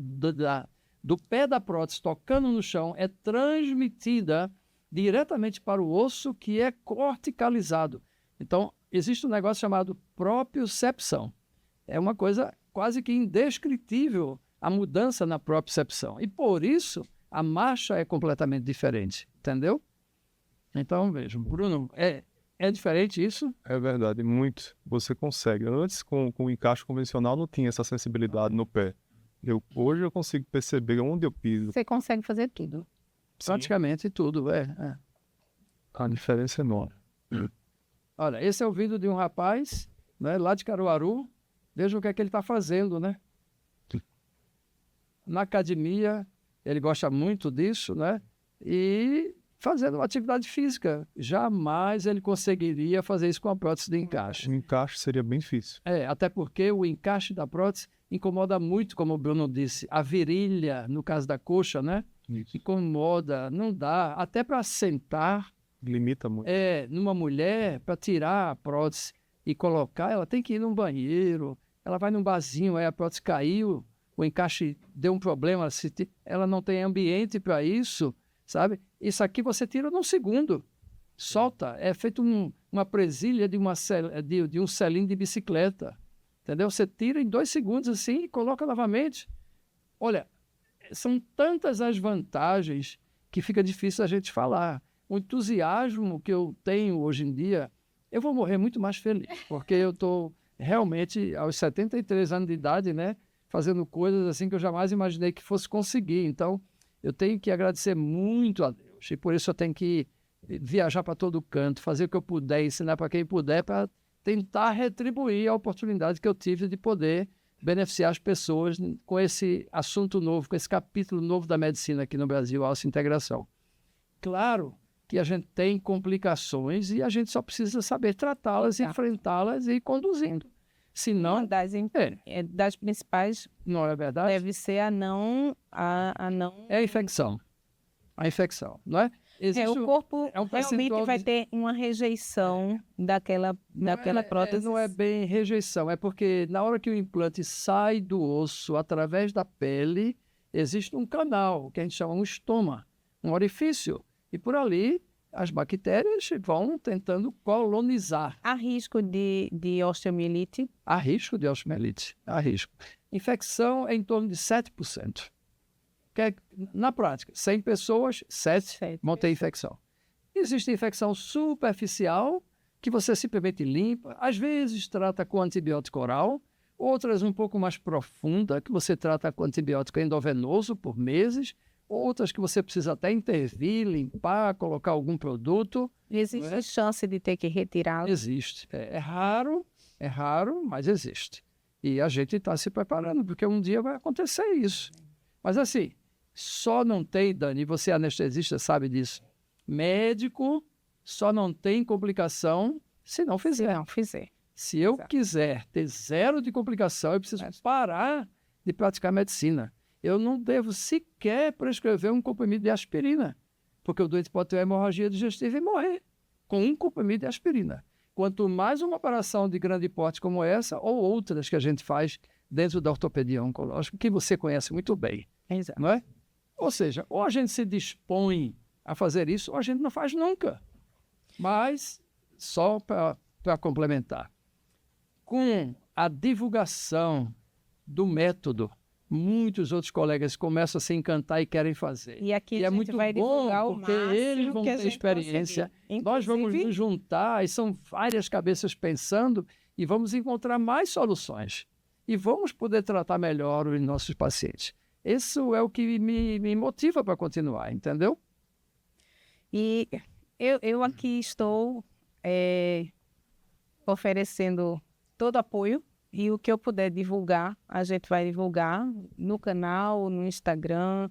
do pé da prótese tocando no chão é transmitida diretamente para o osso que é corticalizado. Então, existe um negócio chamado propriocepção. É uma coisa quase que indescritível a mudança na propriocepção. E por isso, a marcha é completamente diferente, entendeu? Então, vejam, Bruno, é diferente isso? É verdade, muito. Você consegue. Antes, com o encaixe convencional, não tinha essa sensibilidade no pé. Hoje eu consigo perceber onde eu piso. Você consegue fazer tudo. Praticamente tudo, A diferença é enorme. Olha, esse é o vídeo de um rapaz, né, lá de Caruaru. Veja o que é que ele está fazendo, né? Na academia, ele gosta muito disso, né? E fazendo uma atividade física. Jamais ele conseguiria fazer isso com a prótese de encaixe. O encaixe seria bem difícil. Até porque o encaixe da prótese incomoda muito, como o Bruno disse, a virilha, no caso da coxa, né? Isso. Incomoda, não dá. Até para sentar, Limita muito. numa mulher, para tirar a prótese e colocar, ela tem que ir num banheiro, ela vai num barzinho, aí a prótese caiu, o encaixe deu um problema, ela não tem ambiente para isso, sabe? Isso aqui você tira num segundo, solta, é feito uma presilha de um selim de bicicleta, entendeu? Você tira em 2 segundos assim e coloca novamente. Olha, são tantas as vantagens que fica difícil a gente falar. O entusiasmo que eu tenho hoje em dia, eu vou morrer muito mais feliz, porque eu estou realmente aos 73 anos de idade, né, fazendo coisas assim que eu jamais imaginei que fosse conseguir. Então, eu tenho que agradecer muito a Deus, e por isso eu tenho que viajar para todo canto, fazer o que eu puder, ensinar para quem puder, para tentar retribuir a oportunidade que eu tive de poder beneficiar as pessoas com esse assunto novo, com esse capítulo novo da medicina aqui no Brasil, a osseointegração. Claro que a gente tem complicações e a gente só precisa saber tratá-las, enfrentá-las e ir conduzindo. Senão, Uma das principais não é verdade? deve ser a não... É a infecção. A infecção, não é? existe o corpo é um realmente percentual vai de- ter uma rejeição daquela prótese. não é bem rejeição, é porque na hora que o implante sai do osso através da pele, existe um canal, que a gente chama um estoma, um orifício. E por ali as bactérias vão tentando colonizar. Há risco de osteomielite? Há risco de osteomielite, há risco. Infecção é em torno de 7%. Na prática, 100 pessoas, 7 vão ter infecção. Existe infecção superficial, que você simplesmente limpa, às vezes trata com antibiótico oral, outras um pouco mais profunda, que você trata com antibiótico endovenoso por meses, outras que você precisa até intervir, limpar, colocar algum produto. Existe chance de ter que retirá-lo? Existe. É raro, mas existe. E a gente está se preparando, porque um dia vai acontecer isso. Mas assim, só não tem, Dani, você é anestesista, sabe disso. Médico só não tem complicação se não fizer. Se não fizer. Se eu Exato. quiser ter 0 de complicação, eu preciso parar de praticar medicina. Eu não devo sequer prescrever um comprimido de aspirina, porque o doente pode ter uma hemorragia digestiva e morrer com um comprimido de aspirina. Quanto mais uma operação de grande porte como essa, ou outras que a gente faz dentro da ortopedia oncológica, que você conhece muito bem, Exato. não é? Ou seja, ou a gente se dispõe a fazer isso, ou a gente não faz nunca. Mas, só para complementar, com a divulgação do método, muitos outros colegas começam a se encantar e querem fazer. E aqui E a é gente muito vai divulgar bom, o porque máximo eles vão que a ter gente experiência. conseguir. Nós vamos Inclusive, nos juntar, e são várias cabeças pensando, e vamos encontrar mais soluções. E vamos poder tratar melhor os nossos pacientes. Isso é o que me motiva para continuar, entendeu? E eu aqui estou oferecendo todo apoio, e o que eu puder divulgar, a gente vai divulgar no canal, no Instagram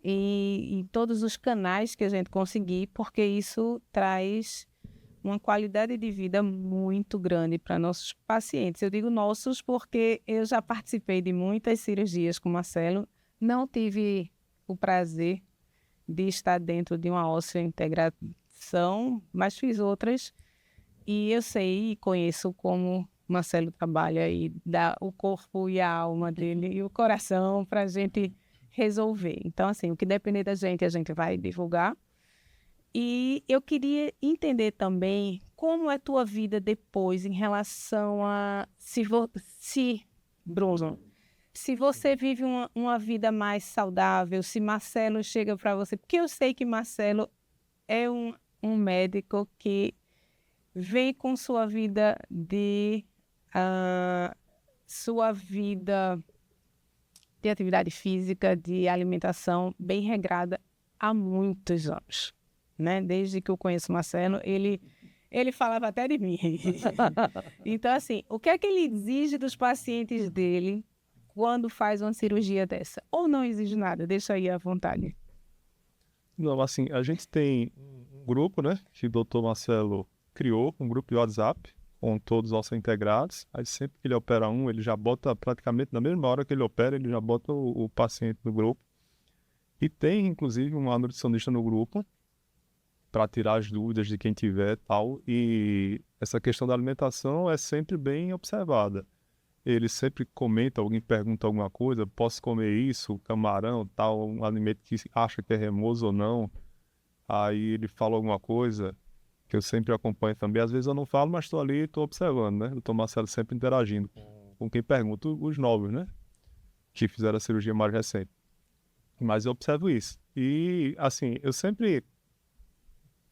e em todos os canais que a gente conseguir, porque isso traz uma qualidade de vida muito grande para nossos pacientes. Eu digo nossos porque eu já participei de muitas cirurgias com o Marcelo, não tive o prazer de estar dentro de uma osteointegração, mas fiz outras e eu sei e conheço como o Marcelo trabalha e dá o corpo e a alma dele e o coração para a gente resolver. Então, assim, o que depender da gente, a gente vai divulgar. E eu queria entender também como é a tua vida depois em relação a Bruno, se você vive uma vida mais saudável, se Marcelo chega para você, porque eu sei que Marcelo é um médico que vem com sua vida de atividade física, de alimentação bem regrada há muitos anos, né? Desde que eu conheço o Marcelo, ele falava até de mim. Então, assim, o que é que ele exige dos pacientes dele quando faz uma cirurgia dessa? Ou não exige nada? Deixa aí à vontade. Não, assim, a gente tem um grupo, né, que o Dr. Marcelo criou, um grupo de WhatsApp, com todos os integrados. Aí sempre que ele opera um, ele já bota praticamente na mesma hora que ele opera, ele já bota o paciente no grupo. E tem, inclusive, uma nutricionista no grupo para tirar as dúvidas de quem tiver tal. E essa questão da alimentação é sempre bem observada. Ele sempre comenta, alguém pergunta alguma coisa, posso comer isso, camarão, tal, um alimento que acha que é remoso ou não. Aí ele fala alguma coisa que eu sempre acompanho também. Às vezes eu não falo, mas estou ali e estou observando, né? O Dr. Marcelo sempre interagindo com quem pergunta, os novos, né? Que fizeram a cirurgia mais recente. Mas eu observo isso. E, assim, eu sempre,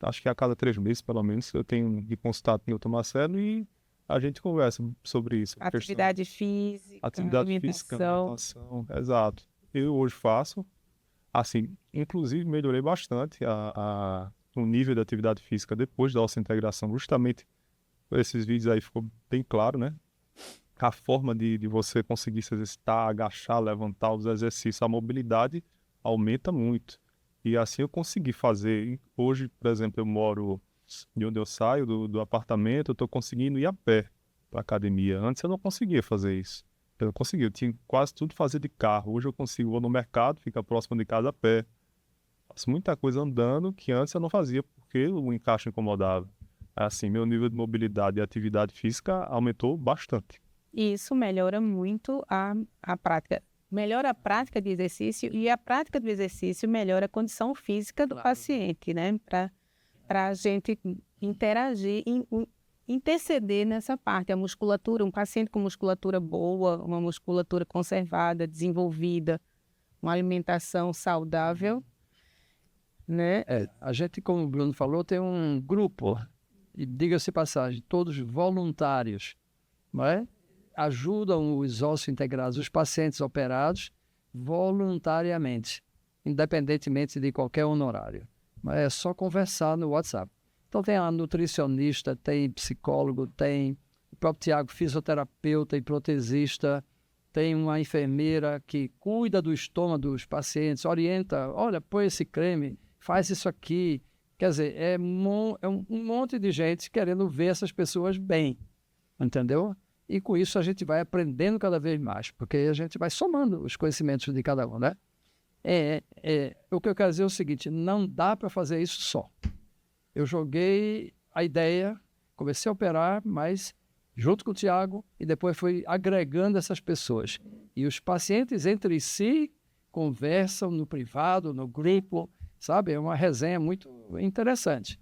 acho que a cada 3 meses, pelo menos, eu tenho de consultar com o Dr. Marcelo e a gente conversa sobre isso. Atividade física, Alimentação, exato. Eu hoje faço, assim, inclusive melhorei bastante o nível de atividade física depois da integração, justamente por esses vídeos aí ficou bem claro, né? A forma de você conseguir se exercitar, agachar, levantar os exercícios, a mobilidade aumenta muito. E assim eu consegui fazer. Hoje, por exemplo, eu moro de onde eu saio, do apartamento, eu estou conseguindo ir a pé para a academia. Antes eu não conseguia fazer isso. Eu não conseguia, eu tinha quase tudo fazer de carro. Hoje eu consigo, vou no mercado, fica próximo de casa a pé. Faço muita coisa andando que antes eu não fazia porque o encaixe incomodava. Assim, meu nível de mobilidade e atividade física aumentou bastante. E isso melhora muito a prática. Melhora a prática de exercício e a prática do exercício melhora a condição física do paciente, né? Para a gente interagir, interceder nessa parte. A musculatura, um paciente com musculatura boa, uma musculatura conservada, desenvolvida, uma alimentação saudável, né? A gente, como o Bruno falou, tem um grupo, e diga-se de passagem, todos voluntários, não é? Ajudam os ossos integrados, os pacientes operados, voluntariamente, independentemente de qualquer honorário. Mas é só conversar no WhatsApp. Então tem a nutricionista, tem psicólogo, tem o próprio Tiago, fisioterapeuta e protesista, tem uma enfermeira que cuida do estômago dos pacientes, orienta, olha, põe esse creme, faz isso aqui. Quer dizer, é um monte de gente querendo ver essas pessoas bem, entendeu? E com isso a gente vai aprendendo cada vez mais, porque a gente vai somando os conhecimentos de cada um, né? O que eu quero dizer é o seguinte, não dá para fazer isso só. Eu joguei a ideia, comecei a operar, mas junto com o Tiago, e depois fui agregando essas pessoas. E os pacientes entre si conversam no privado, no grupo, sabe? É uma resenha muito interessante.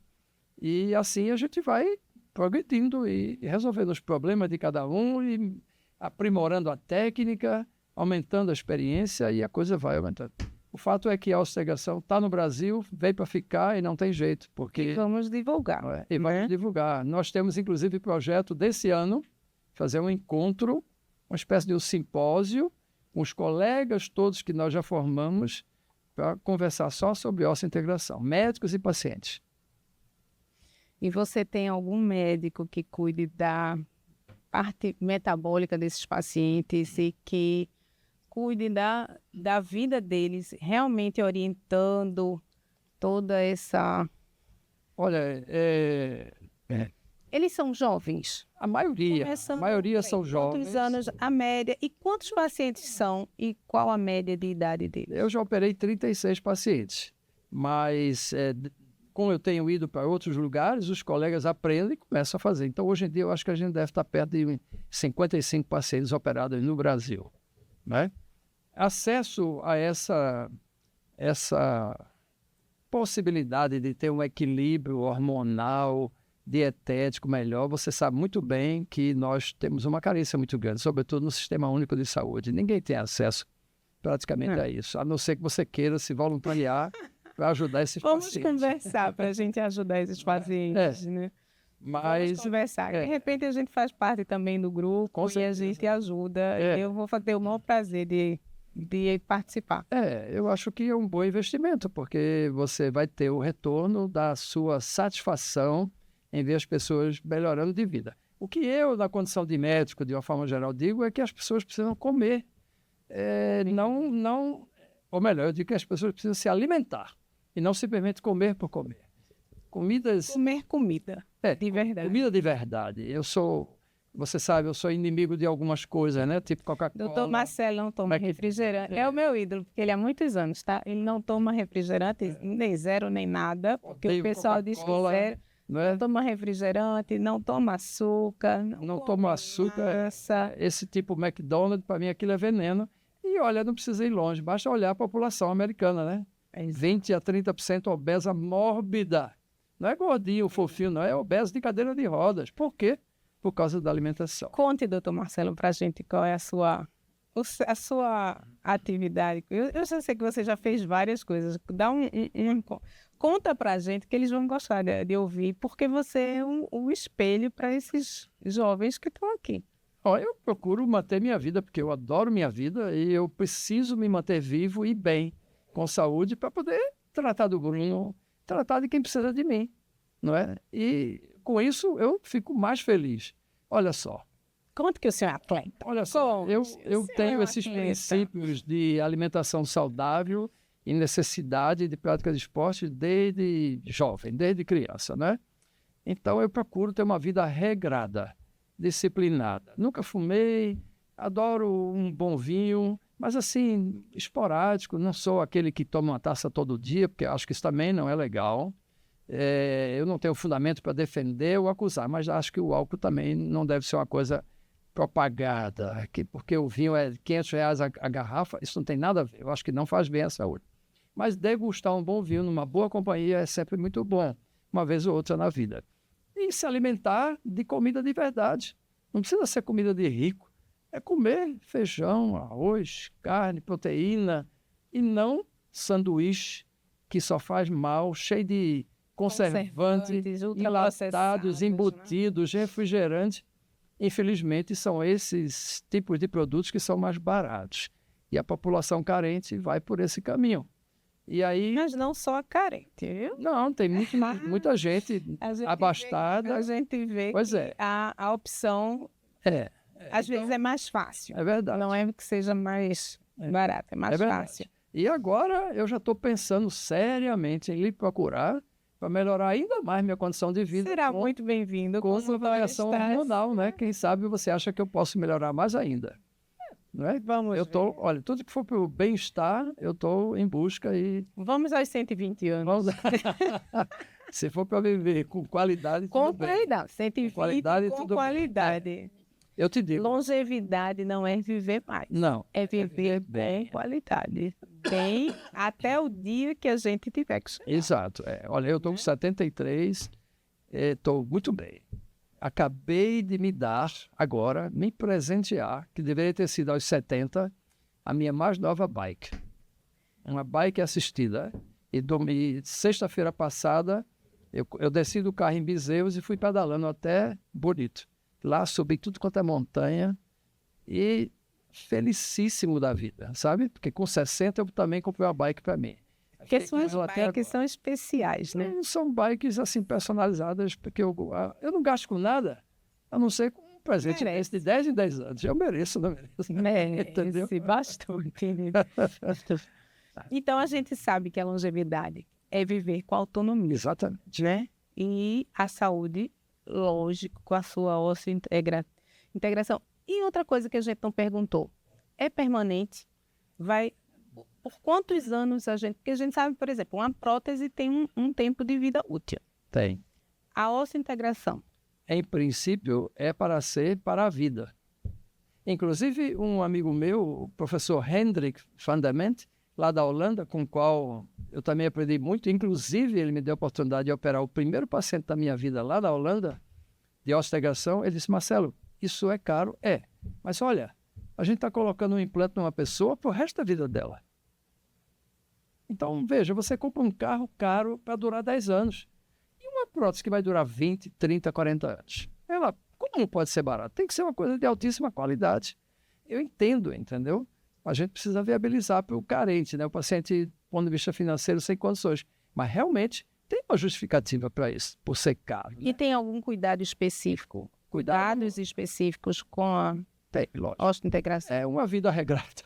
E assim a gente vai progredindo e resolvendo os problemas de cada um e aprimorando a técnica, aumentando a experiência e a coisa vai aumentando. O fato é que a osteointegração está no Brasil, veio para ficar e não tem jeito, porque... E vamos divulgar. E vamos divulgar. Nós temos, inclusive, projeto desse ano, fazer um encontro, uma espécie de um simpósio, com os colegas todos que nós já formamos, para conversar só sobre osteointegração, médicos e pacientes. E você tem algum médico que cuide da parte metabólica desses pacientes e que cuide da vida deles, realmente orientando toda essa... Olha, Eles são jovens? a maioria são jovens. Quantos anos a média? E quantos pacientes são? E qual a média de idade deles? Eu já operei 36 pacientes, mas como eu tenho ido para outros lugares, os colegas aprendem e começam a fazer. Então, hoje em dia, eu acho que a gente deve estar perto de 55 pacientes operados no Brasil, né? Acesso a essa possibilidade de ter um equilíbrio hormonal, dietético melhor, você sabe muito bem que nós temos uma carência muito grande, sobretudo no Sistema Único de Saúde. Ninguém tem acesso praticamente a isso, a não ser que você queira se voluntariar para ajudar esses pacientes. Vamos conversar para a gente ajudar esses pacientes, né? Mas, vamos conversar. De repente a gente faz parte também do grupo e a gente ajuda. Eu vou ter o maior prazer de participar. Eu acho que é um bom investimento, porque você vai ter o retorno da sua satisfação em ver as pessoas melhorando de vida. O que eu, na condição de médico, de uma forma geral, digo é que as pessoas precisam comer. Ou melhor, eu digo que as pessoas precisam se alimentar e não simplesmente comer por comer. Comer comida, de verdade. Comida de verdade. Você sabe, eu sou inimigo de algumas coisas, né? Tipo Coca-Cola. Doutor Marcelo não toma refrigerante. É o meu ídolo, porque ele há muitos anos, tá? Ele não toma refrigerante, nem zero, nem nada. Porque o pessoal diz que zero. Não toma refrigerante, não toma açúcar. Não toma açúcar. Esse tipo McDonald's, para mim, aquilo é veneno. E olha, não precisa ir longe, basta olhar a população americana, né? 20 a 30% obesa mórbida. Não é gordinho, fofinho, não. É obeso de cadeira de rodas. Por quê? Por causa da alimentação. Conte, doutor Marcelo, para a gente qual é a sua atividade. Eu já sei que você já fez várias coisas. Conta para a gente que eles vão gostar de ouvir, porque você é um espelho para esses jovens que estão aqui. Eu procuro manter minha vida, porque eu adoro minha vida e eu preciso me manter vivo e bem, com saúde, para poder tratar do Bruno, tratar de quem precisa de mim, não é? E com isso eu fico mais feliz. Olha só. Conta que o senhor é atleta. Olha só, eu tenho esses princípios de alimentação saudável e necessidade de prática de esporte desde jovem, desde criança, né? Então eu procuro ter uma vida regrada, disciplinada. Nunca fumei, adoro um bom vinho, Mas assim, esporádico, não sou aquele que toma uma taça todo dia, porque acho que isso também não é legal. Eu não tenho fundamento para defender ou acusar, mas acho que o álcool também não deve ser uma coisa propagada, porque o vinho é R$ 500 a garrafa, isso não tem nada a ver, eu acho que não faz bem à saúde. Mas degustar um bom vinho numa boa companhia é sempre muito bom, uma vez ou outra na vida. E se alimentar de comida de verdade, não precisa ser comida de rico, é comer feijão, arroz, carne, proteína, e não sanduíche que só faz mal, cheio de conservantes, enlatados, embutidos, refrigerantes. Infelizmente, são esses tipos de produtos que são mais baratos. E a população carente vai por esse caminho. E aí... Mas não só a carente, viu? Não, tem muita gente abastada. A gente vê pois que é. a opção, às vezes, é mais fácil. É verdade. Não é que seja mais barato, é mais fácil. E agora eu já estou pensando seriamente em lhe procurar para melhorar ainda mais minha condição de vida. Será muito bem-vindo. Com uma avaliação hormonal, né? Quem sabe você acha que eu posso melhorar mais ainda. Não é? Vamos olha, tudo que for para o bem-estar, eu estou em busca e... Vamos aos 120 anos. Se for para viver com qualidade, com tudo qualidade. bem. 120 qualidade, com tudo qualidade. Bem. Eu te digo. Longevidade não é viver mais. Não. É viver bem. Com qualidade. Bem até o dia que a gente tiver que chegar. Exato. Olha, eu estou com 73, estou muito bem. Acabei de me dar, agora, me presentear, que deveria ter sido aos 70, a minha mais nova bike. Uma bike assistida. E sexta-feira passada, eu desci do carro em Bezerros e fui pedalando até Bonito. Lá subi tudo quanto é montanha e felicíssimo da vida, sabe? Porque com 60 eu também comprei uma bike para mim. Porque suas bikes são especiais, né? Não são bikes assim personalizadas, porque eu não gasto com nada, a não ser com um presente desse de 10 em 10 anos. Eu mereço, não mereço? Entendeu? Bastante. Então a gente sabe que a longevidade é viver com autonomia. Exatamente. Né? E a saúde, lógico, com a sua integração. E outra coisa que a gente não perguntou, é permanente? Por quantos anos a gente... Porque a gente sabe, por exemplo, uma prótese tem um tempo de vida útil. Tem. A osseointegração. Em princípio, é para ser para a vida. Inclusive, um amigo meu, o professor Hendrik van der Ment, lá da Holanda, com o qual eu também aprendi muito, inclusive ele me deu a oportunidade de operar o primeiro paciente da minha vida lá da Holanda, de osseointegração. Ele disse: Marcelo, isso é caro? É. Mas olha, a gente está colocando um implante numa pessoa para o resto da vida dela. Então, veja, você compra um carro caro para durar 10 anos. E uma prótese que vai durar 20, 30, 40 anos? Ela, como não pode ser barata? Tem que ser uma coisa de altíssima qualidade. Eu entendo, entendeu? A gente precisa viabilizar para o carente, né? O paciente, do ponto de vista financeiro, sem condições. Mas, realmente, tem uma justificativa para isso, por ser caro. E tem algum cuidado específico? Cuidados específicos com a osseointegração? É uma vida regrada.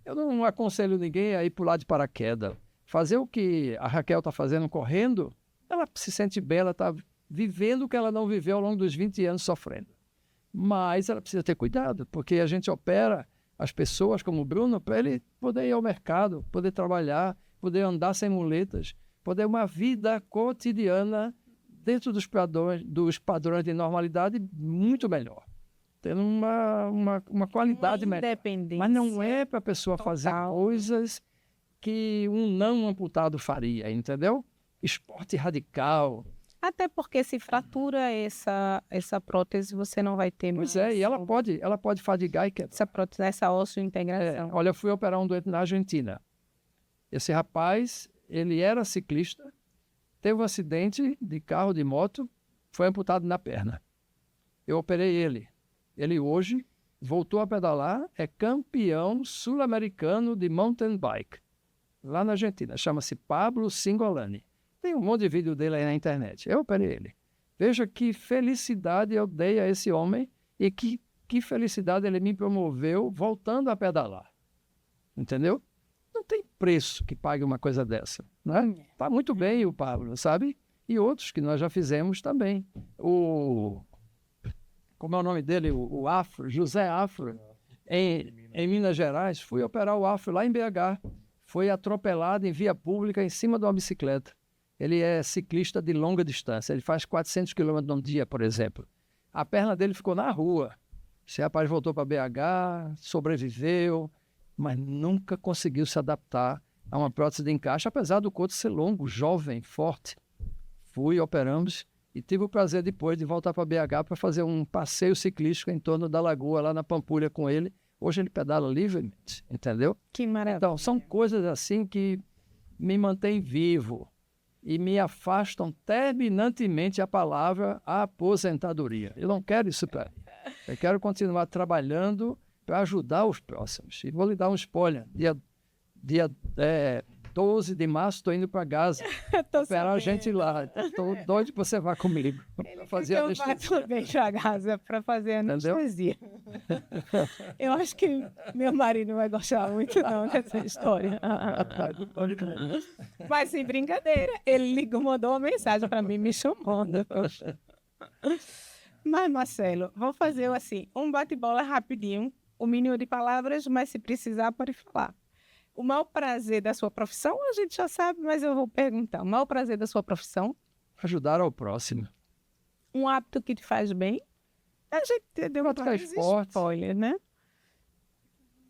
Eu não aconselho ninguém a ir pular de paraquedas. Fazer o que a Raquel está fazendo, correndo, ela se sente bem, ela está vivendo o que ela não viveu ao longo dos 20 anos sofrendo. Mas ela precisa ter cuidado, porque a gente opera as pessoas como o Bruno para ele poder ir ao mercado, poder trabalhar, poder andar sem muletas, poder uma vida cotidiana dentro dos padrões de normalidade muito melhor. Tendo uma qualidade melhor. Mas não é para a pessoa fazer coisas que um não amputado faria, entendeu? Esporte radical. Até porque se fratura essa prótese, você não vai ter mais. Pois é, e ela pode fadigar e quebrar. Essa prótese, essa osseointegração. Olha, eu fui operar um doente na Argentina. Esse rapaz, ele era ciclista, teve um acidente de carro, de moto, foi amputado na perna. Eu operei ele. Ele hoje voltou a pedalar, é campeão sul-americano de mountain bike, lá na Argentina. Chama-se Pablo Cingolani. Tem um monte de vídeo dele aí na internet. Eu operei ele. Veja que felicidade eu dei a esse homem e que felicidade ele me promoveu voltando a pedalar. Entendeu? Não tem preço que pague uma coisa dessa. Né? Tá muito bem o Pablo, sabe? E outros que nós já fizemos também. Como é o nome dele? O Afro, José Afro. em Minas Gerais, fui operar o Afro lá em BH. Foi atropelado em via pública em cima de uma bicicleta. Ele é ciclista de longa distância. Ele faz 400 quilômetros num dia, por exemplo. A perna dele ficou na rua. Esse rapaz voltou para BH, sobreviveu, mas nunca conseguiu se adaptar a uma prótese de encaixe, apesar do corpo ser longo, jovem, forte. Fui, operamos e tive o prazer depois de voltar para BH para fazer um passeio ciclístico em torno da lagoa, lá na Pampulha com ele. Hoje ele pedala livremente, entendeu? Que maravilha. Então, são coisas assim que me mantêm vivo e me afastam terminantemente a palavra aposentadoria. Eu não quero isso para mim. Eu quero continuar trabalhando para ajudar os próximos. E vou lhe dar um spoiler. Dia 12 de março, estou indo para Gaza. Esperar a gente lá. Estou doido para você vá comigo. Ele fazer eu vá também para Gaza para fazer anestesia. Eu acho que meu marido vai gostar muito não dessa história. Mas sem brincadeira, ele ligou, mandou uma mensagem para mim, me chamando. Mas, Marcelo, vamos fazer assim, um bate-bola rapidinho, um mínimo de palavras, mas se precisar pode falar. O maior prazer da sua profissão, a gente já sabe, mas eu vou perguntar. O maior prazer da sua profissão? Ajudar ao próximo. Um hábito que te faz bem? A gente deu praticar esporte, spoiler, né?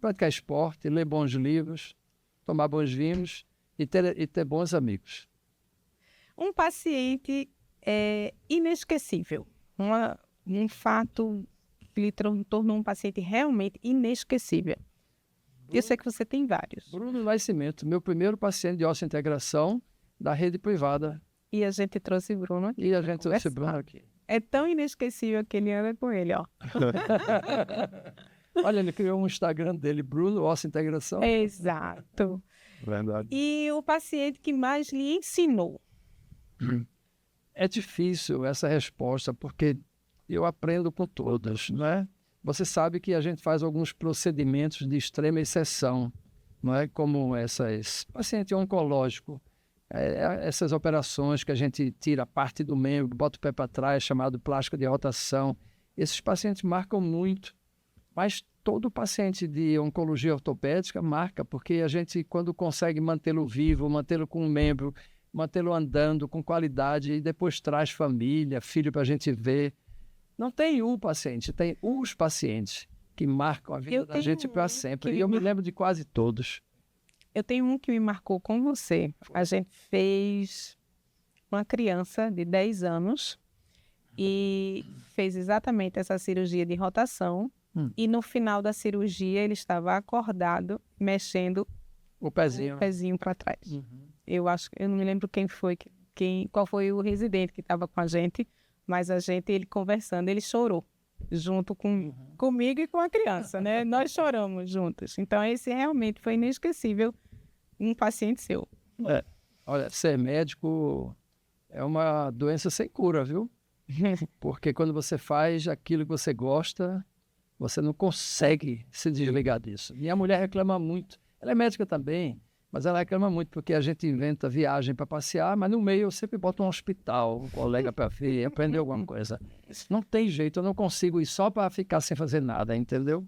Praticar esporte, ler bons livros, tomar bons vinhos e ter bons amigos. Um paciente inesquecível. Um fato que lhe tornou um paciente realmente inesquecível. Eu sei que você tem vários. Bruno Nascimento, meu primeiro paciente de osteointegração da rede privada. E a gente trouxe Bruno aqui. E a gente trouxe Bruno aqui. É tão inesquecível que ele anda com ele, ó. Olha, ele criou um Instagram dele, Bruno Osteointegração. Exato. Verdade. E o paciente que mais lhe ensinou? É difícil essa resposta, porque eu aprendo com todas, não é? Você sabe que a gente faz alguns procedimentos de extrema exceção, não é? Como paciente oncológico, essas operações que a gente tira parte do membro, bota o pé para trás, chamado plástica de rotação. Esses pacientes marcam muito, mas todo paciente de oncologia ortopédica marca, porque a gente, quando consegue mantê-lo vivo, mantê-lo com um membro, mantê-lo andando com qualidade e depois traz família, filho para a gente ver. Não tem um paciente, tem os pacientes que marcam a vida da gente para sempre. E eu me lembro de quase todos. Eu tenho um que me marcou com você. A gente fez uma criança de 10 anos e fez exatamente essa cirurgia de rotação. E no final da cirurgia ele estava acordado, mexendo o pezinho para trás. Eu não me lembro qual foi o residente que estava com a gente, mas ele conversando, ele chorou junto comigo e com a criança, né? Nós choramos juntos. Então esse realmente foi inesquecível, um paciente seu. Olha, ser médico é uma doença sem cura, viu? Porque quando você faz aquilo que você gosta, você não consegue se desligar disso. Minha mulher reclama muito. Ela é médica também, mas ela reclama muito porque a gente inventa viagem para passear, mas no meio eu sempre boto um hospital, um colega para ver, aprender alguma coisa. Não tem jeito, eu não consigo ir só para ficar sem fazer nada, entendeu?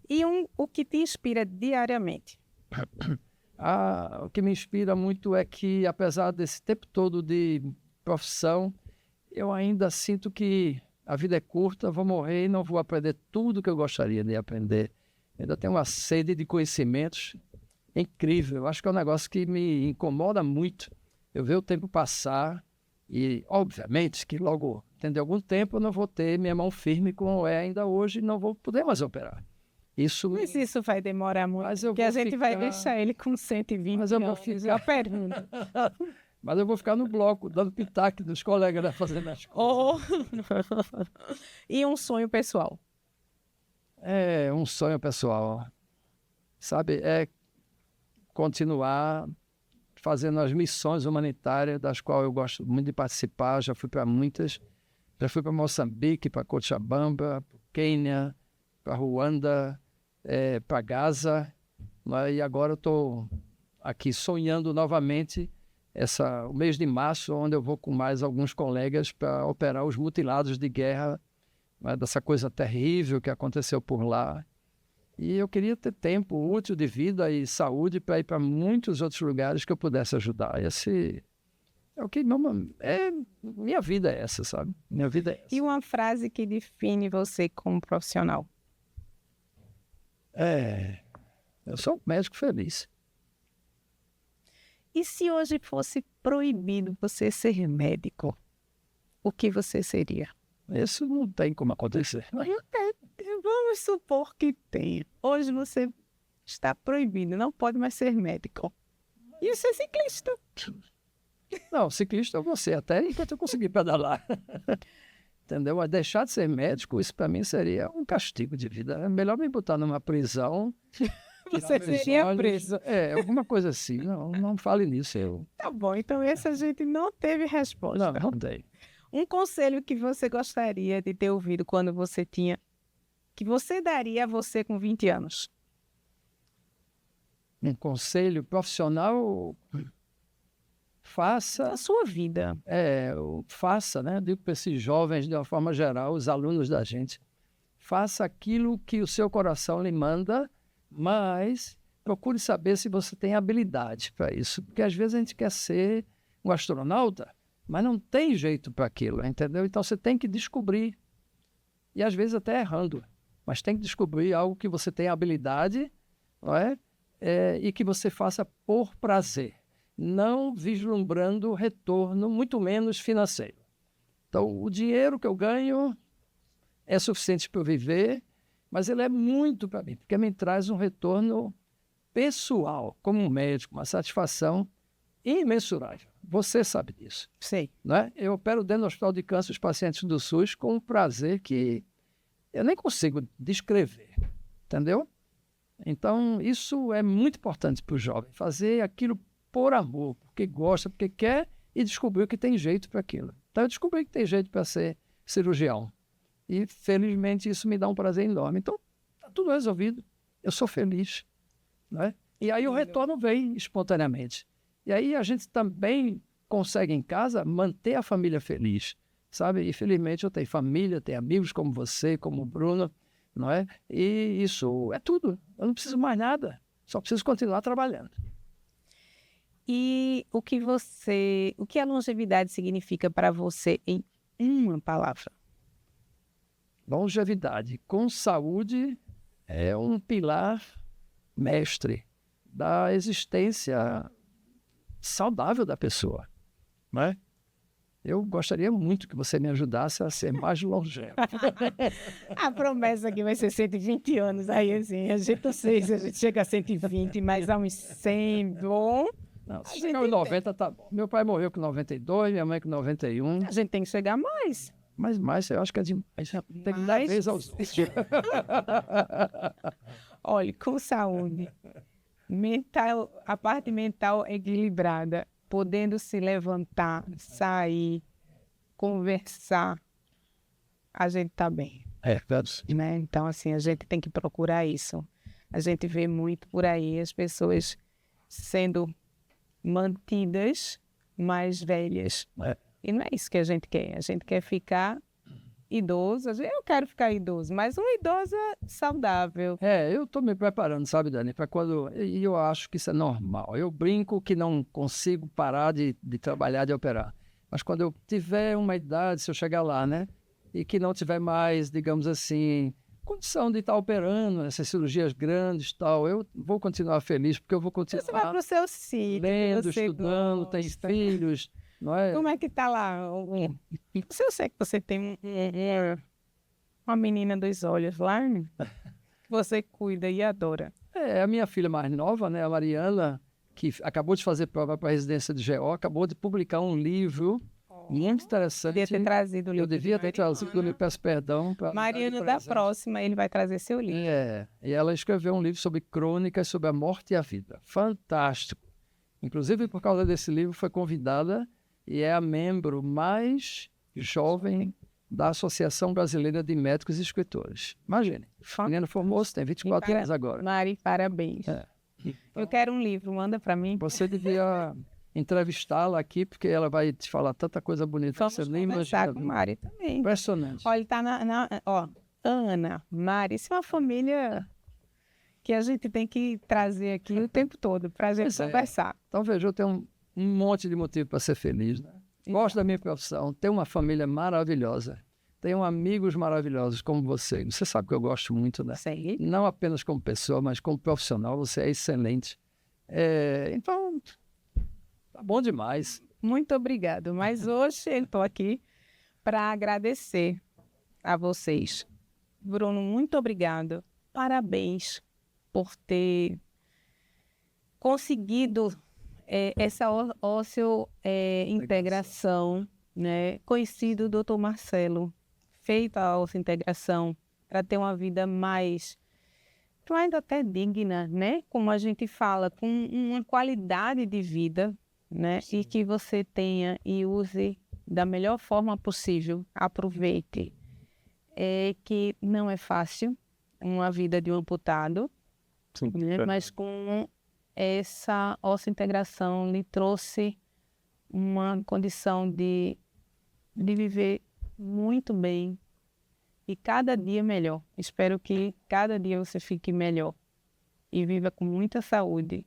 E o que te inspira diariamente? O que me inspira muito é que, apesar desse tempo todo de profissão, eu ainda sinto que a vida é curta, vou morrer e não vou aprender tudo que eu gostaria de aprender. Ainda tenho uma sede de conhecimentos incrível. Eu acho que é um negócio que me incomoda muito. Eu ver o tempo passar e, obviamente, que logo, dentro de algum tempo, eu não vou ter minha mão firme como é ainda hoje e não vou poder mais operar. Mas isso vai demorar muito, porque a gente vai deixar ele com 120 mas eu vou ficar operando. Mas eu vou ficar no bloco, dando pitaco dos colegas fazendo as coisas. E um sonho pessoal? Um sonho pessoal. Sabe, é continuar fazendo as missões humanitárias, das quais eu gosto muito de participar. Já fui para muitas. Já fui para Moçambique, para Cochabamba, para Quênia, para Ruanda, para Gaza. E agora eu estou aqui sonhando novamente o mês de março, onde eu vou com mais alguns colegas para operar os mutilados de guerra, dessa coisa terrível que aconteceu por lá. E eu queria ter tempo útil de vida e saúde para ir para muitos outros lugares que eu pudesse ajudar. Esse é o que minha vida é essa, sabe? Minha vida é essa. E uma frase que define você como profissional? Eu sou um médico feliz. E se hoje fosse proibido você ser médico, o que você seria? Isso não tem como acontecer. Vamos supor que tenha. Hoje você está proibido, não pode mais ser médico. E ser ciclista. Não, ciclista é você, até enquanto eu conseguir pedalar. Entendeu? Mas deixar de ser médico, isso para mim seria um castigo de vida. É melhor me botar numa prisão. Você seria preso. Alguma coisa assim. Não fale nisso. Tá bom, então esse a gente não teve resposta. Não tem. Um conselho que você gostaria de ter ouvido quando você tinha... que você daria a você com 20 anos? Um conselho profissional... Faça... A sua vida. Faça, né? Digo para esses jovens, de uma forma geral, os alunos da gente. Faça aquilo que o seu coração lhe manda, mas procure saber se você tem habilidade para isso. Porque às vezes a gente quer ser um astronauta, mas não tem jeito para aquilo, entendeu? Então você tem que descobrir. E às vezes até errando. Mas tem que descobrir algo que você tem habilidade, não é? E que você faça por prazer. Não vislumbrando retorno, muito menos financeiro. Então, o dinheiro que eu ganho é suficiente para eu viver, mas ele é muito para mim, porque me traz um retorno pessoal, como um médico, uma satisfação imensurável. Você sabe disso. Sei. Não é? Eu opero dentro do Hospital de Câncer os pacientes do SUS com um prazer que eu nem consigo descrever, entendeu? Então, isso é muito importante para o jovem, fazer aquilo por amor, porque gosta, porque quer e descobriu que tem jeito para aquilo. Então, eu descobri que tem jeito para ser cirurgião. E, felizmente, isso me dá um prazer enorme. Então, está tudo resolvido. Eu sou feliz. Né? E aí o retorno vem espontaneamente. E aí a gente também consegue, em casa, manter a família feliz. Sabe? E, felizmente, eu tenho família, tenho amigos como você, como o Bruno. Não é? E isso é tudo. Eu não preciso mais nada. Só preciso continuar trabalhando. E o que a longevidade significa para você em uma palavra? Longevidade com saúde é um pilar mestre da existência saudável da pessoa, não é? Eu gostaria muito que você me ajudasse a ser mais longevo. A promessa aqui vai ser 120 anos, aí assim, a gente não sei se a gente chega a 120, mas a uns 100, bom... Não, se chegar aos 90, tá bom. Meu pai morreu com 92, minha mãe com 91. A gente tem que chegar mais. Mas mais, eu acho que é demais. Tem que dar vez aos outros. Olha, com saúde, mental, a parte mental equilibrada, podendo se levantar, sair, conversar, a gente tá bem. Né? Então, assim, a gente tem que procurar isso. A gente vê muito por aí as pessoas sendo mantidas mais velhas. E não é isso que a gente quer. A gente quer ficar idoso. Eu quero ficar idoso, mas uma idosa saudável. Eu estou me preparando, sabe, Dani, para quando... E eu acho que isso é normal. Eu brinco que não consigo parar de trabalhar, de operar. Mas quando eu tiver uma idade, se eu chegar lá, né? E que não tiver mais, digamos assim, condição de estar operando essas cirurgias grandes e tal, eu vou continuar feliz, porque eu vou continuar... Você vai para o seu sítio. Lendo, estudando, tem filhos, não é? Como é que tá lá? Eu sei que você tem uma menina dos olhos lá, né? Você cuida e adora. A minha filha mais nova, né, a Mariana, que acabou de fazer prova para a residência de GO, acabou de publicar um livro muito interessante. Devia ter trazido o livro. Eu devia ter trazido, eu lhe peço perdão. Mariana, da próxima, ele vai trazer seu livro. E ela escreveu um livro sobre crônicas sobre a morte e a vida. Fantástico. Inclusive, por causa desse livro, foi convidada e é a membro mais jovem da Associação Brasileira de Médicos e Escritores. Imagine. A menina formou-se, tem 24 anos agora. Mari, parabéns. Eu quero um livro, manda para mim. Você devia entrevistá-la aqui, porque ela vai te falar tanta coisa bonita. Vamos que você nem imagina. Com Mari também. Impressionante. Olha, tá Ana, Mari, isso é uma família que a gente tem que trazer aqui o tempo todo para a gente conversar. Então, veja, eu tenho um monte de motivo para ser feliz, né? Gosto da minha profissão, tenho uma família maravilhosa, tenho amigos maravilhosos como você. Você sabe que eu gosto muito, né? Sei. Não apenas como pessoa, mas como profissional, você é excelente. Então, tá bom demais. Muito obrigado. Mas hoje eu estou aqui para agradecer a vocês. Bruno, muito obrigado. Parabéns por ter conseguido essa ósseo-integração, né? Conhecido o Dr. Marcelo, feito a ósseo-integração para ter uma vida mais até digna, né? Como a gente fala, com uma qualidade de vida, né? E que você tenha e use da melhor forma possível, aproveite. Que não é fácil uma vida de um amputado, Sim, né? Mas com essa ósseo-integração lhe trouxe uma condição de viver muito bem e cada dia melhor. Espero que cada dia você fique melhor e viva com muita saúde.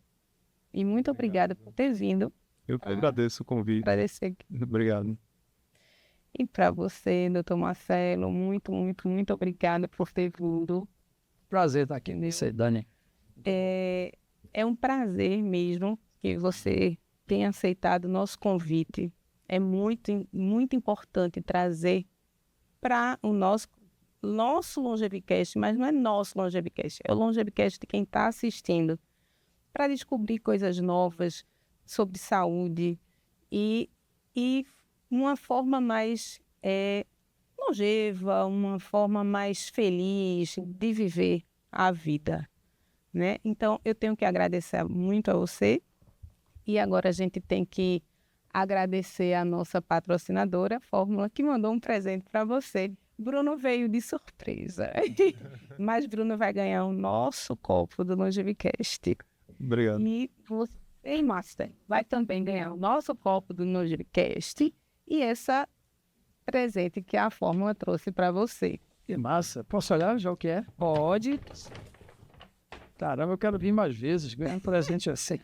E muito obrigada por ter vindo. Eu que agradeço o convite. Agradecer. Obrigado. E para você, doutor Marcelo, muito, muito, muito obrigada por ter vindo. Prazer estar aqui com você, Dani. É um prazer mesmo que você tenha aceitado o nosso convite. É muito, muito importante trazer para o nosso Longevicast, mas não é nosso Longevicast, é o Longevicast de quem está assistindo, para descobrir coisas novas sobre saúde e uma forma mais longeva, uma forma mais feliz de viver a vida, né? Então, eu tenho que agradecer muito a você e agora a gente tem que agradecer a nossa patrocinadora, Fórmula, que mandou um presente para você. Bruno veio de surpresa, mas Bruno vai ganhar o nosso copo do Longevicast. Obrigado. E você, Master, vai também ganhar o nosso copo do Longevicast e essa presente que a Fórmula trouxe para você. Que massa. Posso olhar já o que é? Pode. Caramba, eu quero vir mais vezes, ganhar um presente assim.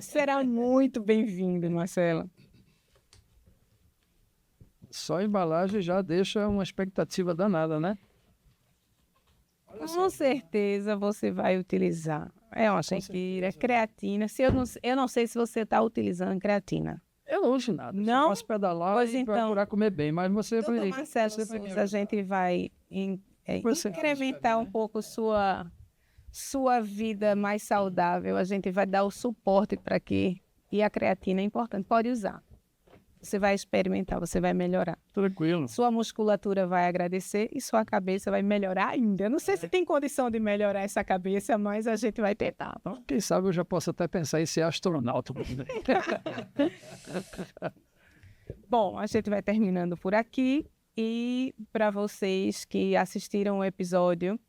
Será muito bem-vindo, Marcelo. Só a embalagem já deixa uma expectativa danada, né? Com certeza você vai utilizar. É uma Shakira, creatina. Eu não sei se você está utilizando creatina. Eu não uso nada. Não? Eu posso pedalar Pois e então. procurar comer bem, mas você... Doutor Marcelo você vai me Souza, a gente vai Você- incrementar um pouco sua vida mais saudável. A gente vai dar o suporte para que... E a creatina é importante. Pode usar. Você vai experimentar, você vai melhorar. Tranquilo. Sua musculatura vai agradecer e sua cabeça vai melhorar ainda. Eu não sei se tem condição de melhorar essa cabeça, mas a gente vai tentar. Então, quem sabe eu já posso até pensar em ser astronauta. Bom, a gente vai terminando por aqui. E para vocês que assistiram o episódio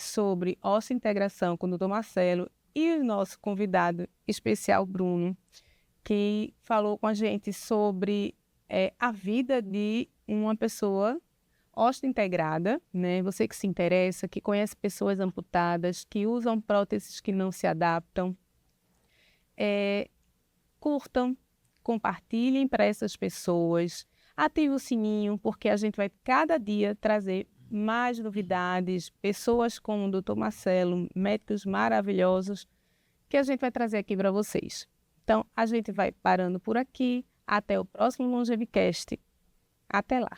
sobre ósseo-integração com o Dr. Marcelo e o nosso convidado especial, Bruno, que falou com a gente sobre a vida de uma pessoa ósseo-integrada, né? Você que se interessa, que conhece pessoas amputadas, que usam próteses que não se adaptam. Curtam, compartilhem para essas pessoas, ative o sininho, porque a gente vai cada dia trazer mais novidades, pessoas como o Dr. Marcelo, médicos maravilhosos, que a gente vai trazer aqui para vocês. Então, a gente vai parando por aqui. Até o próximo Longevicast. Até lá.